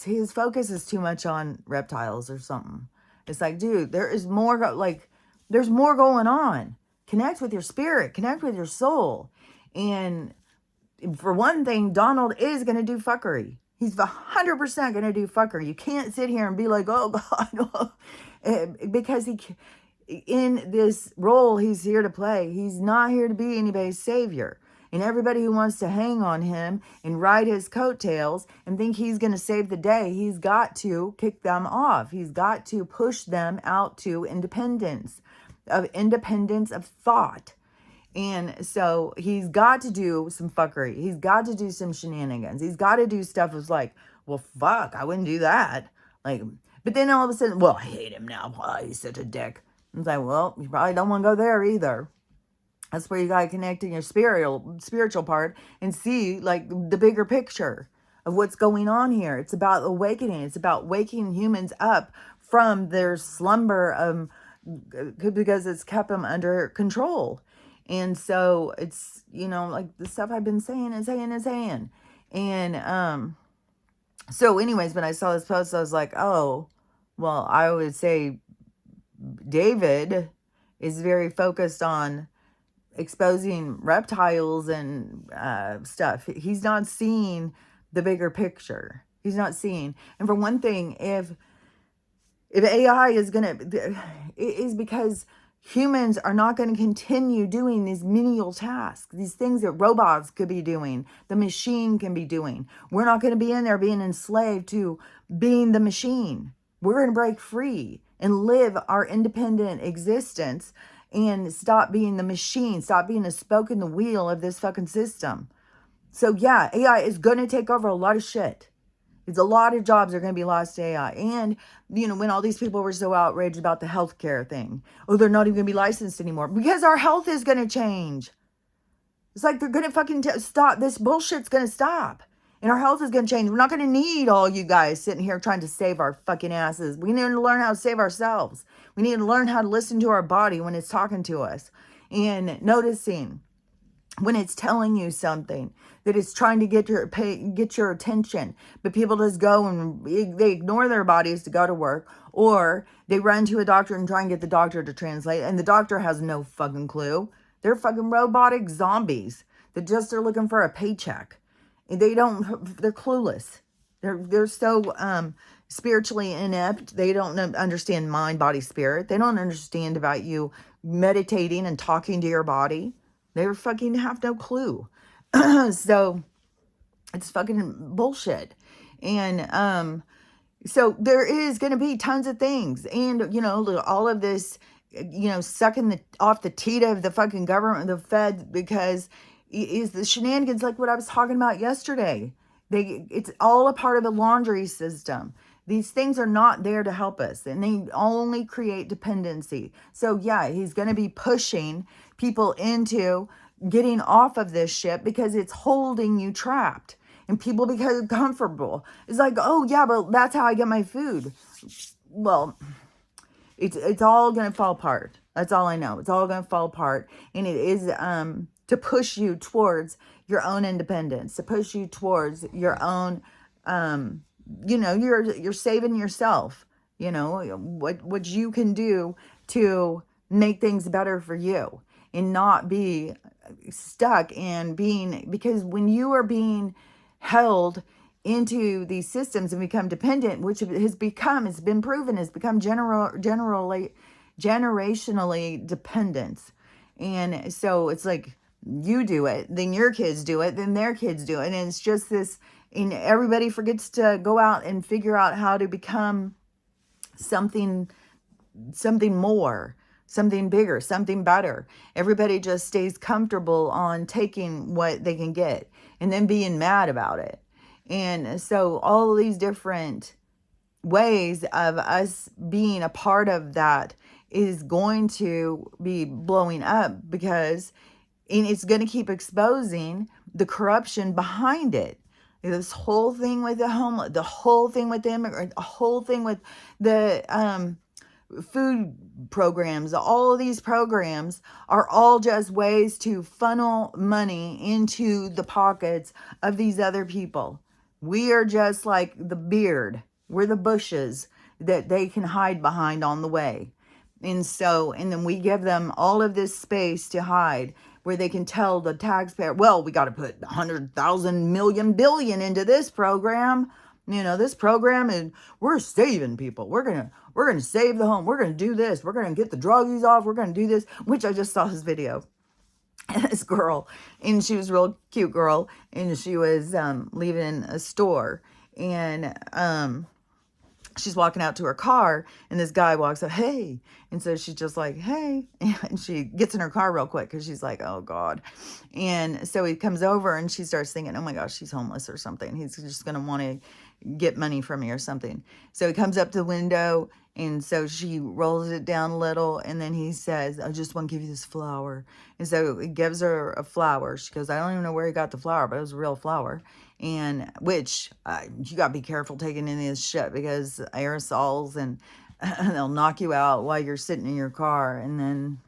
his focus is too much on reptiles or something. It's like, dude, there's more going on. Connect with your spirit, connect with your soul. And for one thing, Donald is going to do fuckery. He's 100% going to do fuckery. You can't sit here and be like, oh God, because in this role he's here to play, he's not here to be anybody's savior. And everybody who wants to hang on him and ride his coattails and think he's going to save the day, he's got to kick them off. He's got to push them out to independence of thought. And so he's got to do some fuckery. He's got to do some shenanigans. He's got to do stuff that's like, well, fuck, I wouldn't do that. Like, but then all of a sudden, well, I hate him now. Oh, he's such a dick. It's like, well, you probably don't want to go there either. That's where you got to connect in your spiritual part and see like the bigger picture of what's going on here. It's about awakening. It's about waking humans up from their slumber because it's kept them under control. And so it's, like the stuff I've been saying and saying and saying. And so anyways, when I saw this post, I was like, oh, well, I would say David is very focused on exposing reptiles and stuff. He's not seeing the bigger picture. He's not seeing. And for one thing, if AI is gonna, it is because humans are not going to continue doing these menial tasks, these things that robots could be doing, the machine can be doing. We're not going to be in there being enslaved to being the machine. We're going to break free and live our independent existence and stop being the machine, stop being a spoke in the wheel of this fucking system. So yeah, AI is going to take over a lot of shit. It's a lot of jobs are going to be lost to AI. And, when all these people were so outraged about the healthcare thing, oh, they're not even going to be licensed anymore because our health is going to change. It's like they're going to fucking stop. This bullshit's going to stop. And our health is going to change. We're not going to need all you guys sitting here trying to save our fucking asses. We need to learn how to save ourselves. We need to learn how to listen to our body when it's talking to us. And noticing when it's telling you something that it's trying to get your attention, but people just go and they ignore their bodies to go to work, or they run to a doctor and try and get the doctor to translate, and the doctor has no fucking clue. They're fucking robotic zombies that just are looking for a paycheck. They're clueless. They're so spiritually inept. They don't understand mind, body, spirit. They don't understand about you meditating and talking to your body. They fucking have no clue. So it's fucking bullshit. And so there is going to be tons of things. And, all of this, sucking off the teat of the fucking government, the Fed, because is the shenanigans like what I was talking about yesterday. It's all a part of the laundry system. These things are not there to help us, and they only create dependency. So yeah, he's going to be pushing people into getting off of this shit because it's holding you trapped, and people become comfortable. It's like, oh yeah, but that's how I get my food. Well, it's all going to fall apart. That's all I know. It's all going to fall apart, and it is to push you towards your own independence, to push you towards your own you're saving yourself, what you can do to make things better for you and not be stuck in because when you are being held into these systems and become dependent, which it's been proven, has become generationally dependence. And so it's like, you do it, then your kids do it, then their kids do it. And it's just this, and everybody forgets to go out and figure out how to become something more, something bigger, something better. Everybody just stays comfortable on taking what they can get and then being mad about it. And so all of these different ways of us being a part of that is going to be blowing up because it's going to keep exposing the corruption behind it. This whole thing with the homeless, the whole thing with the immigrant, the whole thing with the food programs, all of these programs are all just ways to funnel money into the pockets of these other people. We are just like the beard. We're the bushes that they can hide behind on the way. And then we give them all of this space to hide where they can tell the taxpayer, well, we got to put 100,000 million billion into this program. This program, and we're saving people. We're going to save the home. We're going to do this. We're going to get the druggies off. We're going to do this, which I just saw this video. This girl, and she was a real cute girl, and she was leaving a store, and she's walking out to her car, and this guy walks up, hey. And so she's just like, hey. And she gets in her car real quick because she's like, oh, God. And so he comes over, and she starts thinking, oh, my gosh, she's homeless or something. He's just going to want to get money from me or something. So he comes up to the window, and so she rolls it down a little, and then he says, I just want to give you this flower. And so he gives her a flower. She goes, I don't even know where he got the flower, but it was a real flower. And which you got to be careful taking any of this shit because aerosols and They'll knock you out while you're sitting in your car and then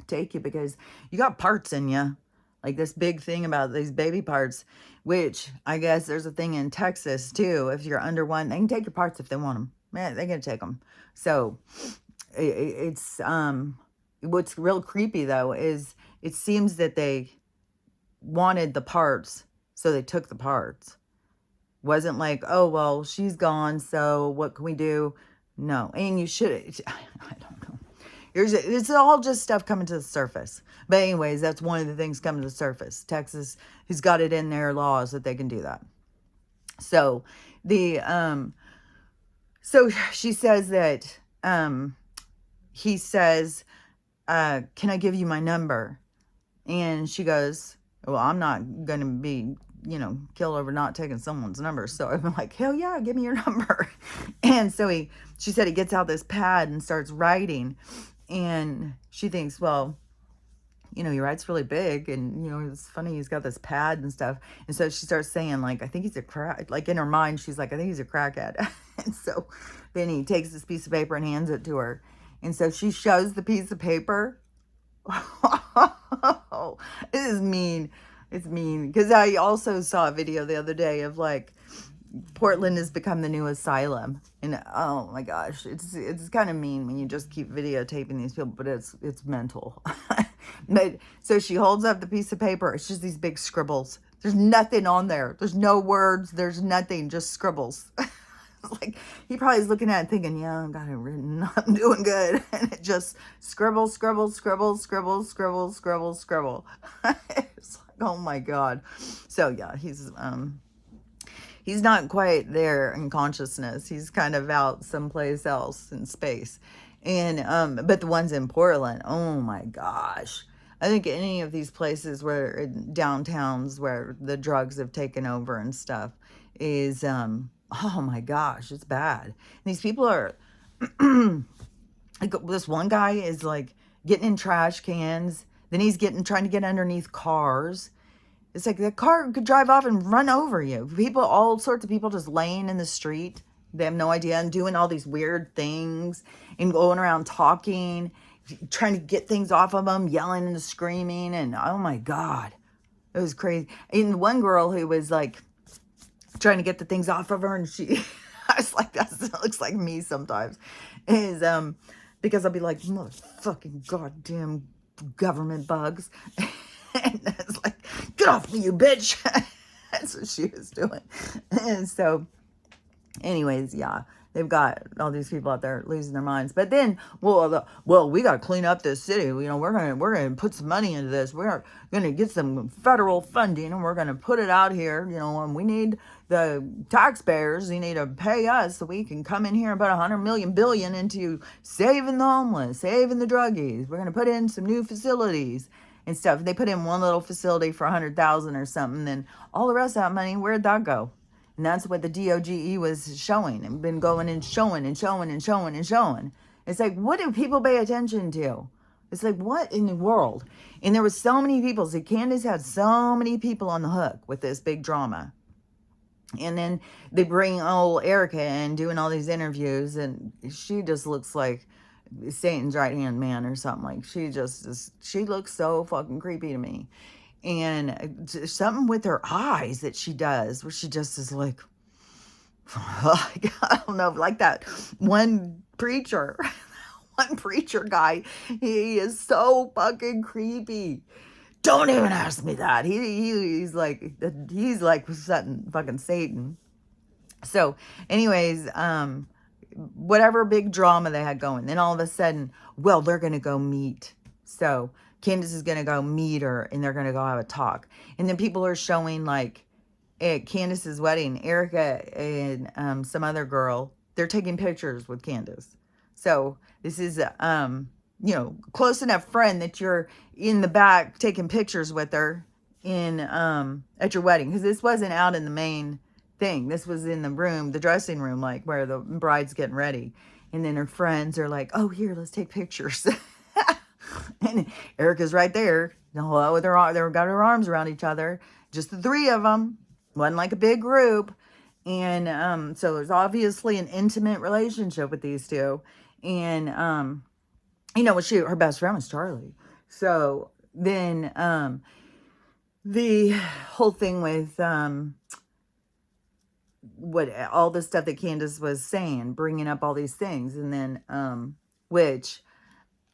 take you because you got parts in you. Like this big thing about these baby parts, which I guess there's a thing in Texas too. If you're under one, they can take your parts if they want them. Man, they're going to take them. So it's, what's real creepy though is it seems that they wanted the parts, so they took the parts. Wasn't like, oh, well, she's gone, so what can we do? No. And you should, I don't know. It's all just stuff coming to the surface. But anyways, that's one of the things coming to the surface. Texas has got it in their laws that they can do that. So so she says that he says, can I give you my number? And she goes, well, I'm not going to be, killed over not taking someone's number. So I'm like, hell yeah, give me your number. And so she said he gets out this pad and starts writing. And she thinks, well, he writes really big. And, it's funny, he's got this pad and stuff. And so she starts saying, like, I think he's a crack. Like in her mind, she's like, I think he's a crackhead. And so then he takes this piece of paper and hands it to her. And so she shows the piece of paper. It is mean. It's mean. Because I also saw a video the other day of like Portland has become the new asylum. And oh my gosh, it's kind of mean when you just keep videotaping these people, but it's mental. But so she holds up the piece of paper. It's just these big scribbles. There's nothing on there. There's no words. There's nothing. Just scribbles. Like he probably is looking at it thinking, yeah, I got it written. I'm doing good. And it just scribble, scribble, scribble, scribble, scribble, scribble, scribble. It's like, oh my God. So yeah, he's not quite there in consciousness. He's kind of out someplace else in space. And but the ones in Portland, oh my gosh. I think any of these places where downtowns where the drugs have taken over and stuff is oh my gosh, it's bad. And these people are like this one guy is like getting in trash cans, then he's trying to get underneath cars. It's like the car could drive off and run over you. People, all sorts of people just laying in the street. They have no idea and doing all these weird things and going around talking, trying to get things off of them, yelling and screaming. And oh my God, it was crazy. And one girl who was like trying to get the things off of her, and I was like, that looks like me sometimes, is because I'll be like, motherfucking goddamn government bugs. And it's like, get off me, you bitch. That's what she was doing. And so anyways, yeah, they've got all these people out there losing their minds. But then, well, we got to clean up this city. We're gonna put some money into this. We're gonna get some federal funding, and we're gonna put it out here. And we need the taxpayers. You need to pay us so we can come in here and put 100 million billion into saving the homeless, saving the druggies. We're gonna put in some new facilities and stuff. They put in one little facility for 100,000 or something. Then all the rest of that money, where'd that go? And that's what the DOGE was showing and been going and showing and showing and showing and showing. It's like, what do people pay attention to? It's like, what in the world? And there was so many people. See, Candace had so many people on the hook with this big drama. And then they bring old Erica in doing all these interviews, and she just looks like Satan's right-hand man or something. Like she looks so fucking creepy to me. And something with her eyes that she does, where she just is like, I don't know, like that one preacher guy. He is so fucking creepy. Don't even ask me that. He's like fucking Satan. So, anyways, whatever big drama they had going, then all of a sudden, well, they're gonna go meet. So Candace is going to go meet her, and they're going to go have a talk. And then people are showing, like, at Candace's wedding, Erica and some other girl, they're taking pictures with Candace. So this is, close enough friend that you're in the back taking pictures with her at your wedding. Because this wasn't out in the main thing. This was in the room, the dressing room, like, where the bride's getting ready. And then her friends are like, oh, here, let's take pictures. And Erica's right there, with they got her arms around each other, just the three of them. Wasn't like a big group. And so there's obviously an intimate relationship with these two. And her best friend was Charlie. So then the whole thing with what all the stuff that Candace was saying, bringing up all these things, and then which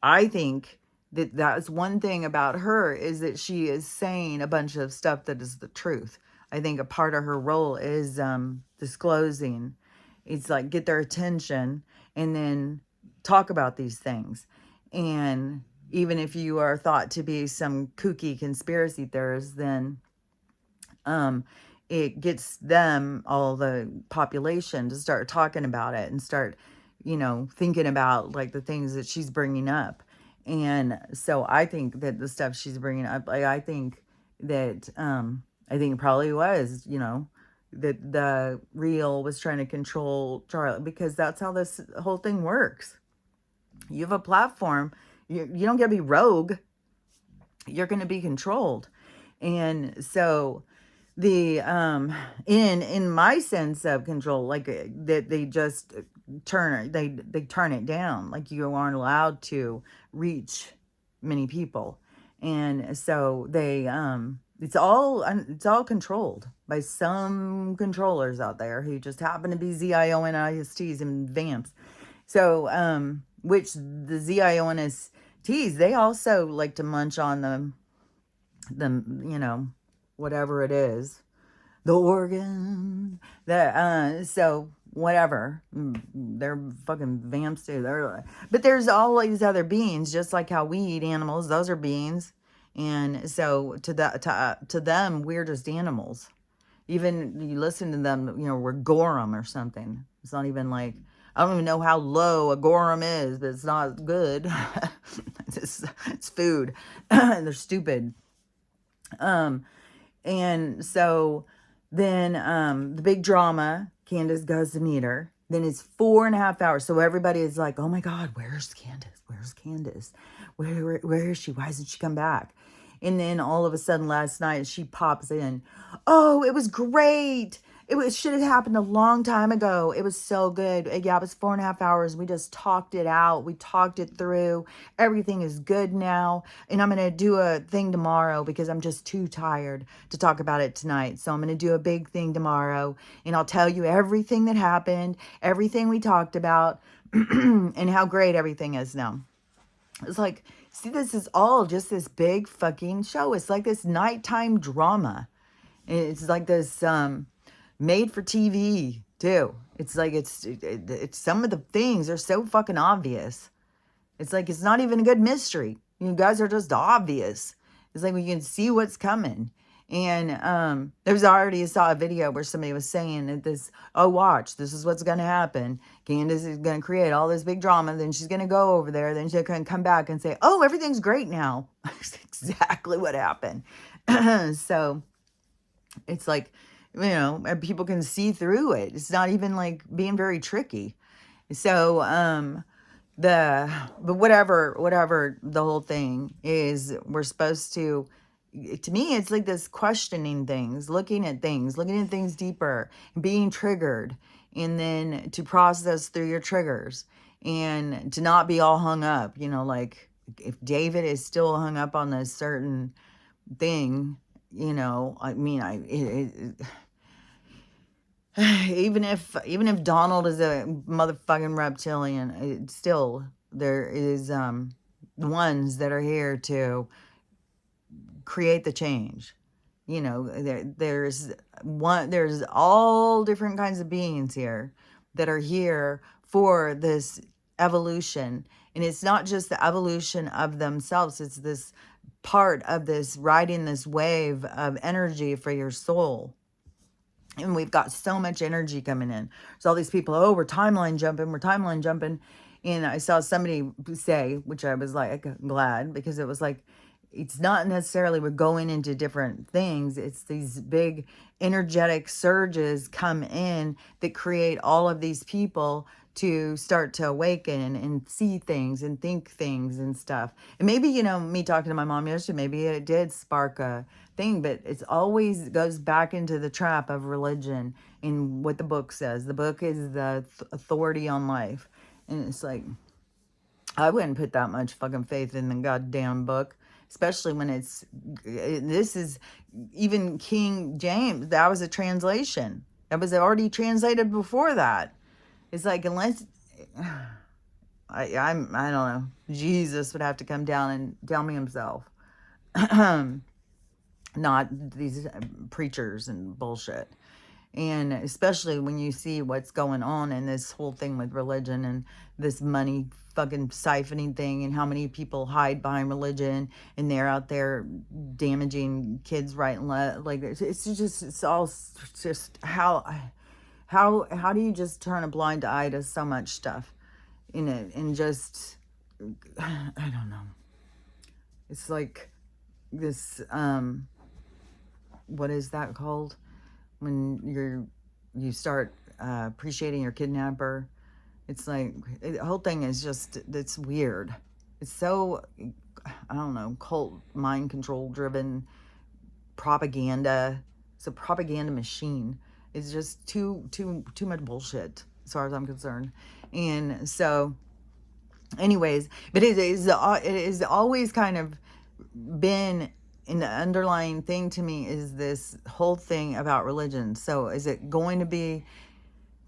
I think that that's one thing about her, is that she is saying a bunch of stuff that is the truth. I think a part of her role is disclosing. It's like get their attention and then talk about these things. And even if you are thought to be some kooky conspiracy theorist, then it gets them, all the population, to start talking about it and start, thinking about like the things that she's bringing up. And so I think that the stuff she's bringing up, like, I think it probably was, that the real was trying to control Charlie, because that's how this whole thing works. You have a platform, you don't get to be rogue, you're going to be controlled. And so the in my sense of control, like that they just they turn it down, like you aren't allowed to reach many people. And so they it's all controlled by some controllers out there who just happen to be ZIONISTs and vamps. So which the ZIONSTs, they also like to munch on the whatever it is, the organ, so whatever, they're fucking vamps too. But there's all these other beings, just like how we eat animals, those are beings. And so to them, we're just animals. Even you listen to them, we're Gorum or something. It's not even like, I don't even know how low a Gorum is, but it's not good. It's food. They're stupid. And so then the big drama, Candace goes to meet her. Then it's 4.5 hours. So everybody is like, oh my God, where's Candace? Where's Candace? Where is she? Why hasn't she come back? And then all of a sudden last night she pops in. Oh, it was great. It should have happened a long time ago. It was so good. Yeah, it was 4.5 hours. We just talked it out. We talked it through. Everything is good now. And I'm going to do a thing tomorrow because I'm just too tired to talk about it tonight. So I'm going to do a big thing tomorrow. And I'll tell you everything that happened, everything we talked about, and how great everything is now. It's like, see, this is all just this big fucking show. It's like this nighttime drama. It's like this made for TV too. It's like it's some of the things are so fucking obvious. It's like it's not even a good mystery. You guys are just obvious. It's like we can see what's coming. And there's already, I saw a video where somebody was saying that watch, this is what's going to happen. Candace is going to create all this big drama. Then she's going to go over there. Then she's going to come back and say, oh, everything's great now. That's exactly what happened. So it's like, people can see through it. It's not even like being very tricky. So, but whatever the whole thing is, we're supposed to me, it's like this questioning things, looking at things deeper, being triggered, and then to process through your triggers and to not be all hung up, like if David is still hung up on this certain thing, I mean, even if Donald is a motherfucking reptilian, it's still, there is ones that are here to create the change. There's all different kinds of beings here that are here for this evolution. And it's not just the evolution of themselves, it's this part of this riding this wave of energy for your soul. And we've got so much energy coming in. So all these people, oh, we're timeline jumping. And I saw somebody say, which I was like glad, because it was like, it's not necessarily we're going into different things. It's these big energetic surges come in that create all of these people to start to awaken and see things and think things and stuff. And maybe, you know, me talking to my mom yesterday, maybe it did spark a thing, but it's always goes back into the trap of religion and what the book says. The book is the authority on life. And it's like, I wouldn't put that much fucking faith in the goddamn book, especially when this is even King James. That was a translation. That was already translated before that. It's like, unless I don't know, Jesus would have to come down and tell me himself, not these preachers and bullshit. And especially when you see what's going on in this whole thing with religion and this money fucking siphoning thing, and how many people hide behind religion and they're out there damaging kids right and left. Like, it's all just how do you just turn a blind eye to so much stuff in it, and just, I don't know. It's like this, what is that called? When you start appreciating your kidnapper. It's like, the whole thing is just, it's weird. It's so, I don't know, cult, mind control driven propaganda. It's a propaganda machine. It's just too much bullshit as far as I'm concerned. And so, anyways, but it is always kind of been, and the underlying thing to me is this whole thing about religion. So is it going to be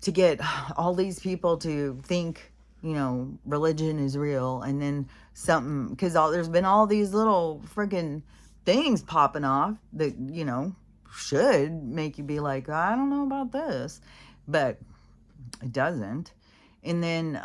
to get all these people to think, you know, religion is real, and then something, because there's been all these little freaking things popping off that, you know, should make you be like, I don't know about this, but it doesn't. And then,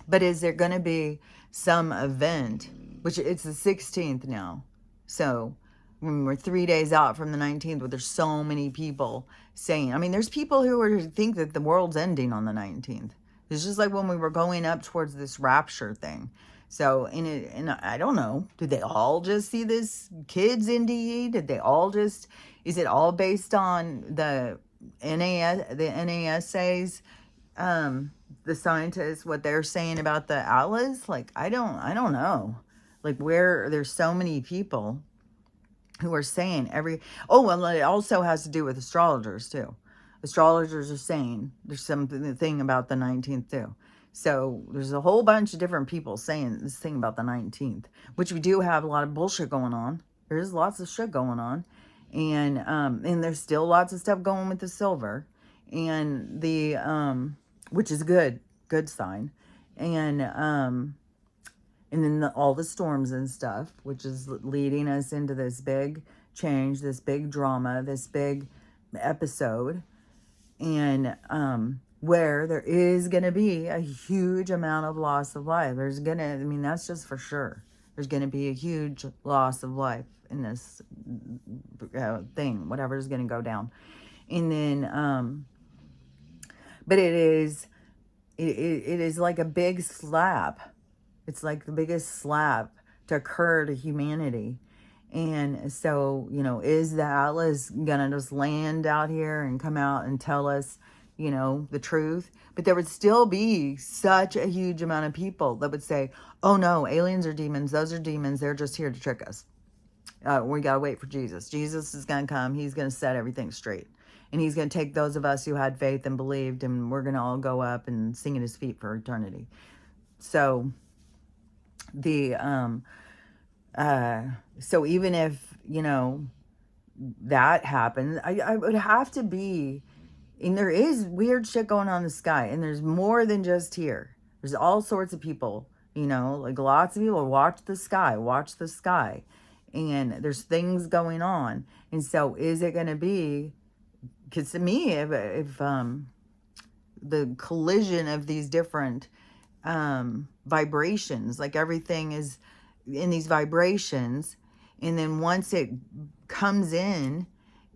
but is there going to be some event, which it's the 16th now. So when we're 3 days out from the 19th, but there's so many people saying, I mean, there's people who think that the world's ending on the 19th. It's just like when we were going up towards this rapture thing. So, and I don't know, did they all just see this kids NDE? Did they all just, is it all based on the NASA's, the scientists, what they're saying about the atlas? Like, I don't know. Like, where there's so many people who are saying well, it also has to do with astrologers too. Astrologers are saying there's something about the 19th too. So there's a whole bunch of different people saying this thing about the 19th, which we do have a lot of bullshit going on. There's lots of shit going on. And there's still lots of stuff going with the silver, and which is good sign. And then all the storms and stuff, which is leading us into this big change, this big drama, this big episode. And where there is going to be a huge amount of loss of life. That's just for sure. There's going to be a huge loss of life in this thing, whatever is going to go down. And then, but it is like a big slap. It's like the biggest slap to occur to humanity. And so, you know, is the atlas gonna just land out here and come out and tell us, you know, the truth? But there would still be such a huge amount of people that would say, oh no, aliens are demons, those are demons, they're just here to trick us. We gotta wait for Jesus. Jesus is gonna come, he's gonna set everything straight. And he's gonna take those of us who had faith and believed, and we're gonna all go up and sing at his feet for eternity. So so even if, you know, that happens, I would have to be, and there is weird shit going on in the sky, and there's more than just here. There's all sorts of people, you know, like lots of people watch the sky, and there's things going on. And so is it going to be, because to me, if the collision of these different vibrations, like everything is in these vibrations, and then once it comes in,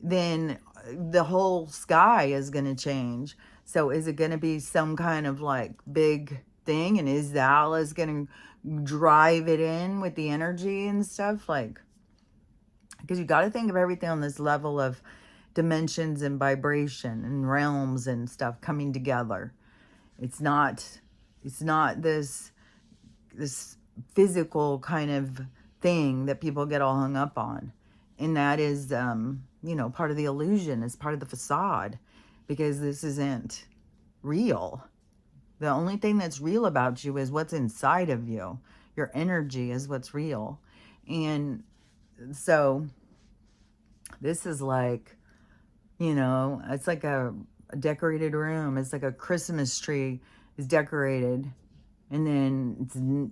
then the whole sky is going to change. So is it going to be some kind of like big thing, and is the atlas going to drive it in with the energy and stuff? Like, because you got to think of everything on this level of dimensions and vibration and realms and stuff coming together. It's not, it's not this physical kind of thing that people get all hung up on. And that is, part of the illusion, is part of the facade, because this isn't real. The only thing that's real about you is what's inside of you. Your energy is what's real. And so this is like, it's like a decorated room. It's like a Christmas tree is decorated, and then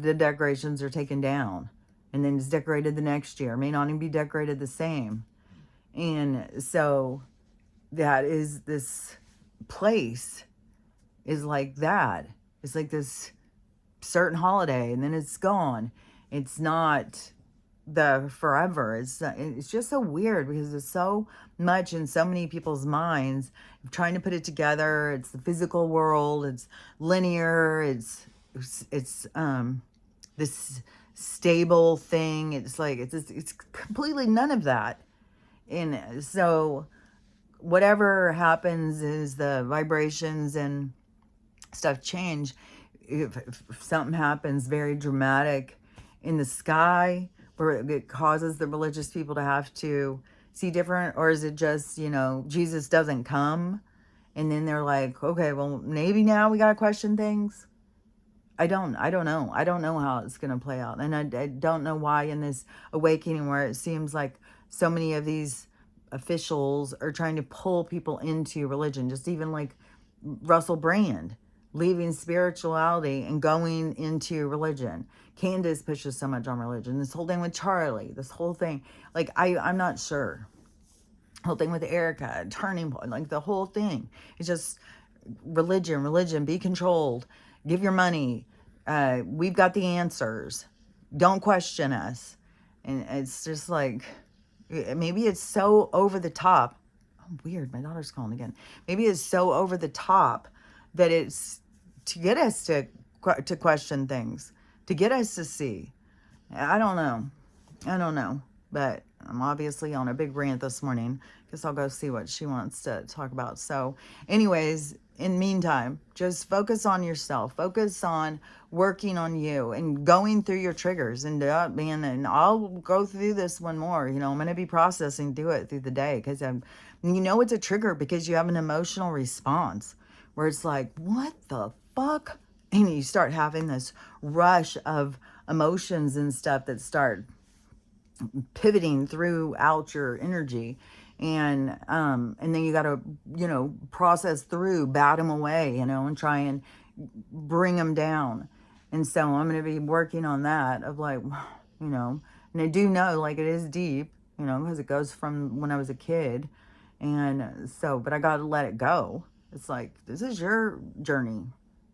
the decorations are taken down, and then it's decorated the next year. It may not even be decorated the same. And so that is, this place is like that. It's like this certain holiday, and then it's gone. It's not the forever. It's just so weird, because there's so much in so many people's minds trying to put it together. It's the physical world. It's linear. It's this stable thing. It's like it's completely none of that. And so whatever happens is the vibrations and stuff change. If something happens very dramatic in the sky, where it causes the religious people to have to see different, or is it just, Jesus doesn't come, and then they're like, okay, well, maybe now we gotta question things. I don't know. I don't know how it's gonna play out, and I don't know why in this awakening, where it seems like so many of these officials are trying to pull people into religion, just even like Russell Brand leaving spirituality and going into religion. Candace pushes so much on religion. This whole thing with Charlie, this whole thing, like I'm not sure. Whole thing with Erica, Turning Point, like the whole thing. It's just religion, be controlled, give your money. We've got the answers. Don't question us. And it's just like, maybe it's so over the top. Oh, weird, my daughter's calling again. Maybe it's so over the top that it's to get us to question things, to get us to see. I don't know, but I'm obviously on a big rant this morning. Guess I'll go see what she wants to talk about. So anyways, in the meantime, just focus on yourself, focus on working on you and going through your triggers. And and I'll go through this one more. I'm going to be processing through it through the day, because it's a trigger, because you have an emotional response where it's like, what the fuck? And you start having this rush of emotions and stuff that start pivoting throughout your energy. And then you got to, process through, bat them away, and try and bring them down. And so I'm going to be working on that, of like, and I do know, like, it is deep, because it goes from when I was a kid. And so, but I got to let it go. It's like, this is your journey.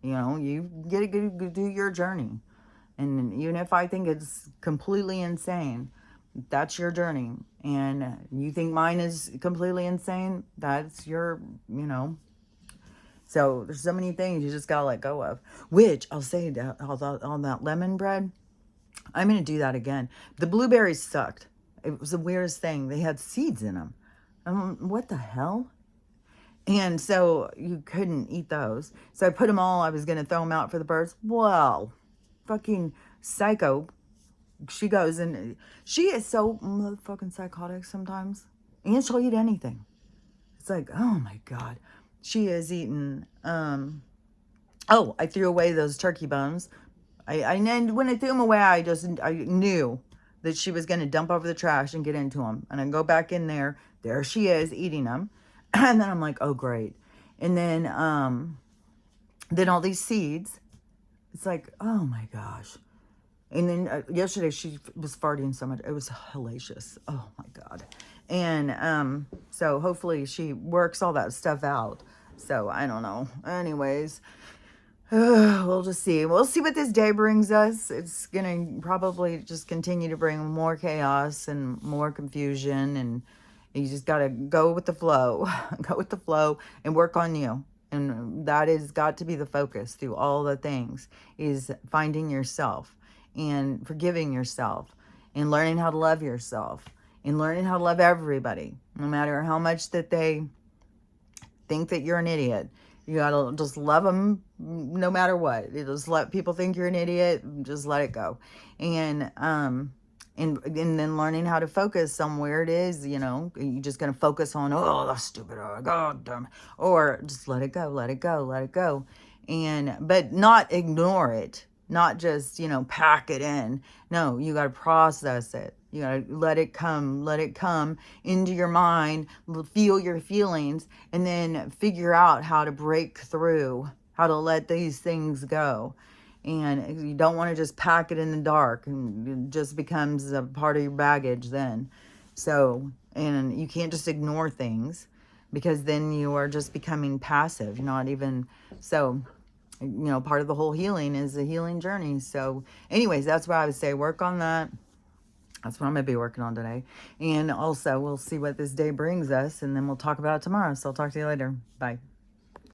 You get to do your journey. And even if I think it's completely insane, that's your journey. And you think mine is completely insane, that's your, So there's so many things you just got to let go of. Which, I'll say that on that lemon bread, I'm going to do that again. The blueberries sucked. It was the weirdest thing. They had seeds in them. What the hell? And so you couldn't eat those. So I put them all, I was going to throw them out for the birds. Well, fucking psycho. She goes, and she is so motherfucking psychotic sometimes. And she'll eat anything. It's like, oh my God. She is eating, I threw away those turkey bones. And when I threw them away, I knew that she was going to dump over the trash and get into them. And I go back in there. There she is eating them. And then I'm like, oh, great. And then all these seeds. It's like, oh my gosh. And then yesterday she was farting so much. It was hellacious. Oh my God. And so hopefully she works all that stuff out. So I don't know. Anyways, we'll just see. We'll see what this day brings us. It's going to probably just continue to bring more chaos and more confusion. And you just got to go with the flow. Go with the flow and work on you. And that has got to be the focus through all the things, is finding yourself and forgiving yourself and learning how to love yourself and learning how to love everybody, no matter how much that they think that you're an idiot. You gotta just love them no matter what. You just let people think you're an idiot. Just let it go. And, and then learning how to focus on where it is, you're just going to focus on, oh, that's stupid, oh, God damn it. Or just let it go, let it go, let it go. But not ignore it, not just, pack it in. No, you got to process it. You got to let it come into your mind, feel your feelings, and then figure out how to break through, how to let these things go. And you don't want to just pack it in the dark, and it just becomes a part of your baggage then. So, and you can't just ignore things, because then you are just becoming passive, not even, so, part of the whole healing is a healing journey. So anyways, that's what I would say. Work on that. That's what I'm going to be working on today. And also, we'll see what this day brings us, and then we'll talk about it tomorrow. So I'll talk to you later. Bye.